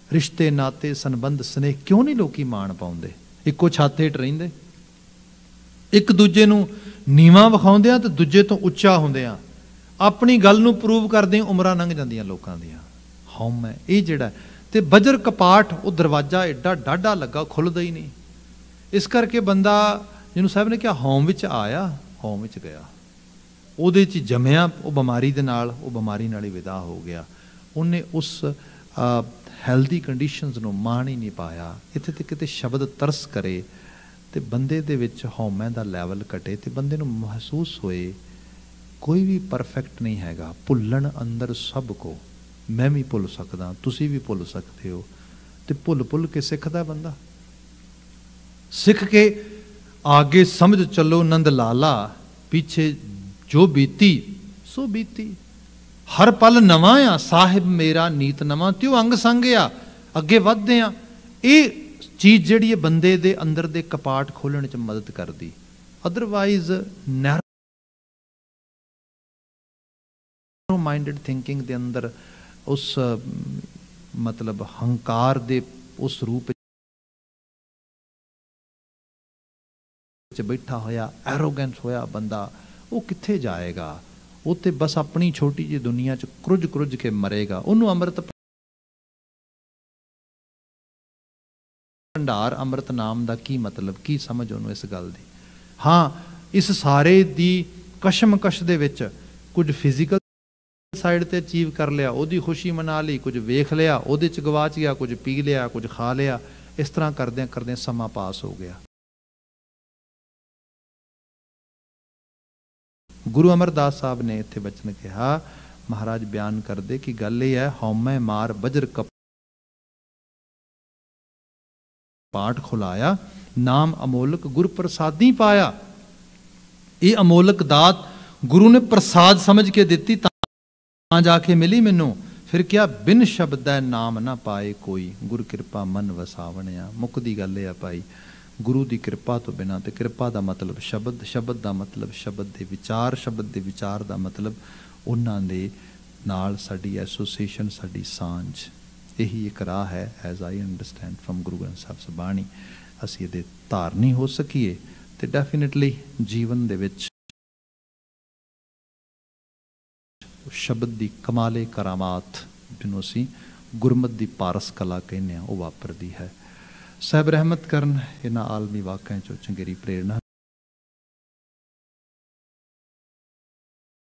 ਰਿਸ਼ਤੇ ਨਾਤੇ ਸੰਬੰਧ ਸਨੇਹ ਕਿਉਂ ਨਹੀਂ ਲੋਕੀ ਮਾਣ ਪਾਉਂਦੇ? ਇੱਕੋ ਛੱਤ ਹੇਠ ਰਹਿੰਦੇ, ਇੱਕ ਦੂਜੇ ਨੂੰ ਨੀਵਾਂ ਵਿਖਾਉਂਦੇ ਆ ਤੇ ਦੂਜੇ ਤੋਂ ਉੱਚਾ ਹੁੰਦੇ ਆ, ਆਪਣੀ ਗੱਲ ਨੂੰ ਪ੍ਰੂਵ ਕਰਦੇ ਉਮਰਾਂ ਲੰਘ ਜਾਂਦੀਆਂ ਲੋਕਾਂ ਦੀਆਂ। ਹਉਮੈ ਇਹ ਜਿਹੜਾ, ਤੇ ਬਜਰ ਕਪਾਟ, ਉਹ ਦਰਵਾਜ਼ਾ ਐਡਾ ਡਾਢਾ ਲੱਗਾ, ਖੁੱਲਦਾ ਹੀ ਨਹੀਂ। ਇਸ ਕਰਕੇ ਬੰਦਾ, ਜਿਹਨੂੰ ਸਾਹਿਬ ਨੇ ਕਿਹਾ ਹਉਮ ਵਿੱਚ ਆਇਆ ਹਉਮ ਵਿੱਚ ਗਿਆ, ਉਹਦੇ 'ਚ ਜੰਮਿਆ, ਉਹ ਬਿਮਾਰੀ ਦੇ ਨਾਲ, ਉਹ ਬਿਮਾਰੀ ਨਾਲ ਹੀ ਵਿਦਾ ਹੋ ਗਿਆ। ਉਹਨੇ ਉਸ ਹੈਲਦੀ ਕੰਡੀਸ਼ਨਸ ਨੂੰ ਮਾਣ ਹੀ ਨਹੀਂ ਪਾਇਆ। ਇੱਥੇ ਤੇ ਕਿਤੇ ਸ਼ਬਦ ਤਰਸ ਕਰੇ ਤੇ ਬੰਦੇ ਦੇ ਵਿੱਚ ਹਉਮੈ ਦਾ ਲੈਵਲ ਘਟੇ, ਤੇ ਬੰਦੇ ਨੂੰ ਮਹਿਸੂਸ ਹੋਏ ਕੋਈ ਵੀ ਪਰਫੈਕਟ ਨਹੀਂ ਹੈਗਾ। ਭੁੱਲਣ ਅੰਦਰ ਸਭ ਕੋ, ਮੈਂ ਵੀ ਭੁੱਲ ਸਕਦਾ, ਤੁਸੀਂ ਵੀ ਭੁੱਲ ਸਕਦੇ ਹੋ। ਤੇ ਭੁੱਲ ਕੇ ਸਿੱਖਦਾ ਬੰਦਾ, ਸਿੱਖ ਕੇ ਆਗੇ ਸਮਝ ਚੱਲੋ ਨੰਦ ਲਾਲਾ, ਪਿੱਛੇ ਜੋ ਬੀਤੀ ਸੋ ਬੀਤੀ। ਹਰ ਪਲ ਨਵਾਂ ਆ ਸਾਹਿਬ ਮੇਰਾ ਨੀਤ ਨਵਾਂ, ਤੇ ਉਹ ਅੰਗ ਸੰਗ ਆ, ਅੱਗੇ ਵੱਧਦੇ ਆ। ਇਹ ਚੀਜ਼ ਜਿਹੜੀ ਹੈ ਬੰਦੇ ਦੇ ਅੰਦਰ ਦੇ ਕਪਾਟ ਖੋਲ੍ਹਣ 'ਚ ਮਦਦ ਕਰਦੀ। ਅਦਰਵਾਈਜ਼ ਨੈਰੋ ਮਾਈਂਡਡ ਥਿੰਕਿੰਗ ਦੇ ਅੰਦਰ ਉਸ ਮਤਲਬ ਹੰਕਾਰ ਦੇ ਉਸ ਰੂਪ 'ਚ ਬੈਠਾ ਹੋਇਆ, ਐਰੋਗੈਂਸ ਹੋਇਆ ਬੰਦਾ, ਉਹ ਕਿੱਥੇ ਜਾਏਗਾ? ਉਹ ਤੇ ਬਸ ਆਪਣੀ ਛੋਟੀ ਜਿਹੀ ਦੁਨੀਆ 'ਚ ਕਰੁੱਝ ਕੇ ਮਰੇਗਾ। ਉਹਨੂੰ ਅੰਮ੍ਰਿਤ ਭੰਡਾਰ, ਅੰਮ੍ਰਿਤ ਨਾਮ ਦਾ ਕੀ ਮਤਲਬ, ਕੀ ਸਮਝ ਉਹਨੂੰ ਇਸ ਗੱਲ ਦੀ? ਹਾਂ, ਇਸ ਸਾਰੇ ਦੀ ਕਸ਼ਮਕਸ਼ ਦੇ ਵਿੱਚ ਕੁਝ ਫਿਜ਼ੀਕਲ ਸਾਈਡ ਤੇ ਅਚੀਵ ਕਰ ਲਿਆ, ਉਹਦੀ ਖੁਸ਼ੀ ਮਨਾ ਲਈ, ਕੁਝ ਵੇਖ ਲਿਆ, ਉਹਦੇ 'ਚ ਗਵਾਚ ਗਿਆ, ਕੁਝ ਪੀ ਲਿਆ, ਕੁਝ ਖਾ ਲਿਆ। ਇਸ ਤਰ੍ਹਾਂ ਕਰਦਿਆਂ ਸਮਾਂ ਪਾਸ ਹੋ ਗਿਆ। गुरु अमरदास साहब ने इत्थे बचन कहा, महाराज बयान करते कि गल ये है, हौमै मार बजर पाठ खुलाया, नाम अमोलक गुर प्रसादी पाया। ये अमोलक दात गुरु ने प्रसाद समझ के दिती, तां जाके मिली मैनू। फिर क्या, बिन शब्द है नाम ना पाए कोई, गुर कृपा मन वसावणिया। मुक्दी गल है भाई, गुरु की कृपा तो बिना, तो कृपा का मतलब शब्द, शब्द का मतलब शब्द के विचार, शब्द के विचार का मतलब उन्हां दे नाल साडी एसोसीएशन, साडी सांझ। यही एक राह है as I understand from Guru Granth Sahib सबाणी। असीं इहदे धारनी हो सकीए तो डेफिनेटली जीवन दे विच शब्द की कमाले करामात, जिन्हों असीं गुरमत की पारस कला कहने वो वापरदी है। साहब रहमत करन इन्हां आलमी वाक़िआं चों चंगेरी प्रेरणा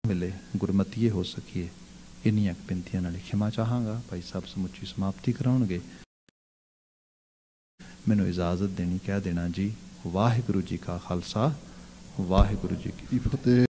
मिले, गुरमतीए हो सकीए। इन्नियां बिनतियां नाल खिमा चाहांगा। भाई साहब समुची समाप्ति कराउणगे, मैनूं इजाजत देनी, कह देना जी वाहिगुरू जी का खालसा, वाहिगुरू जी की फतेह।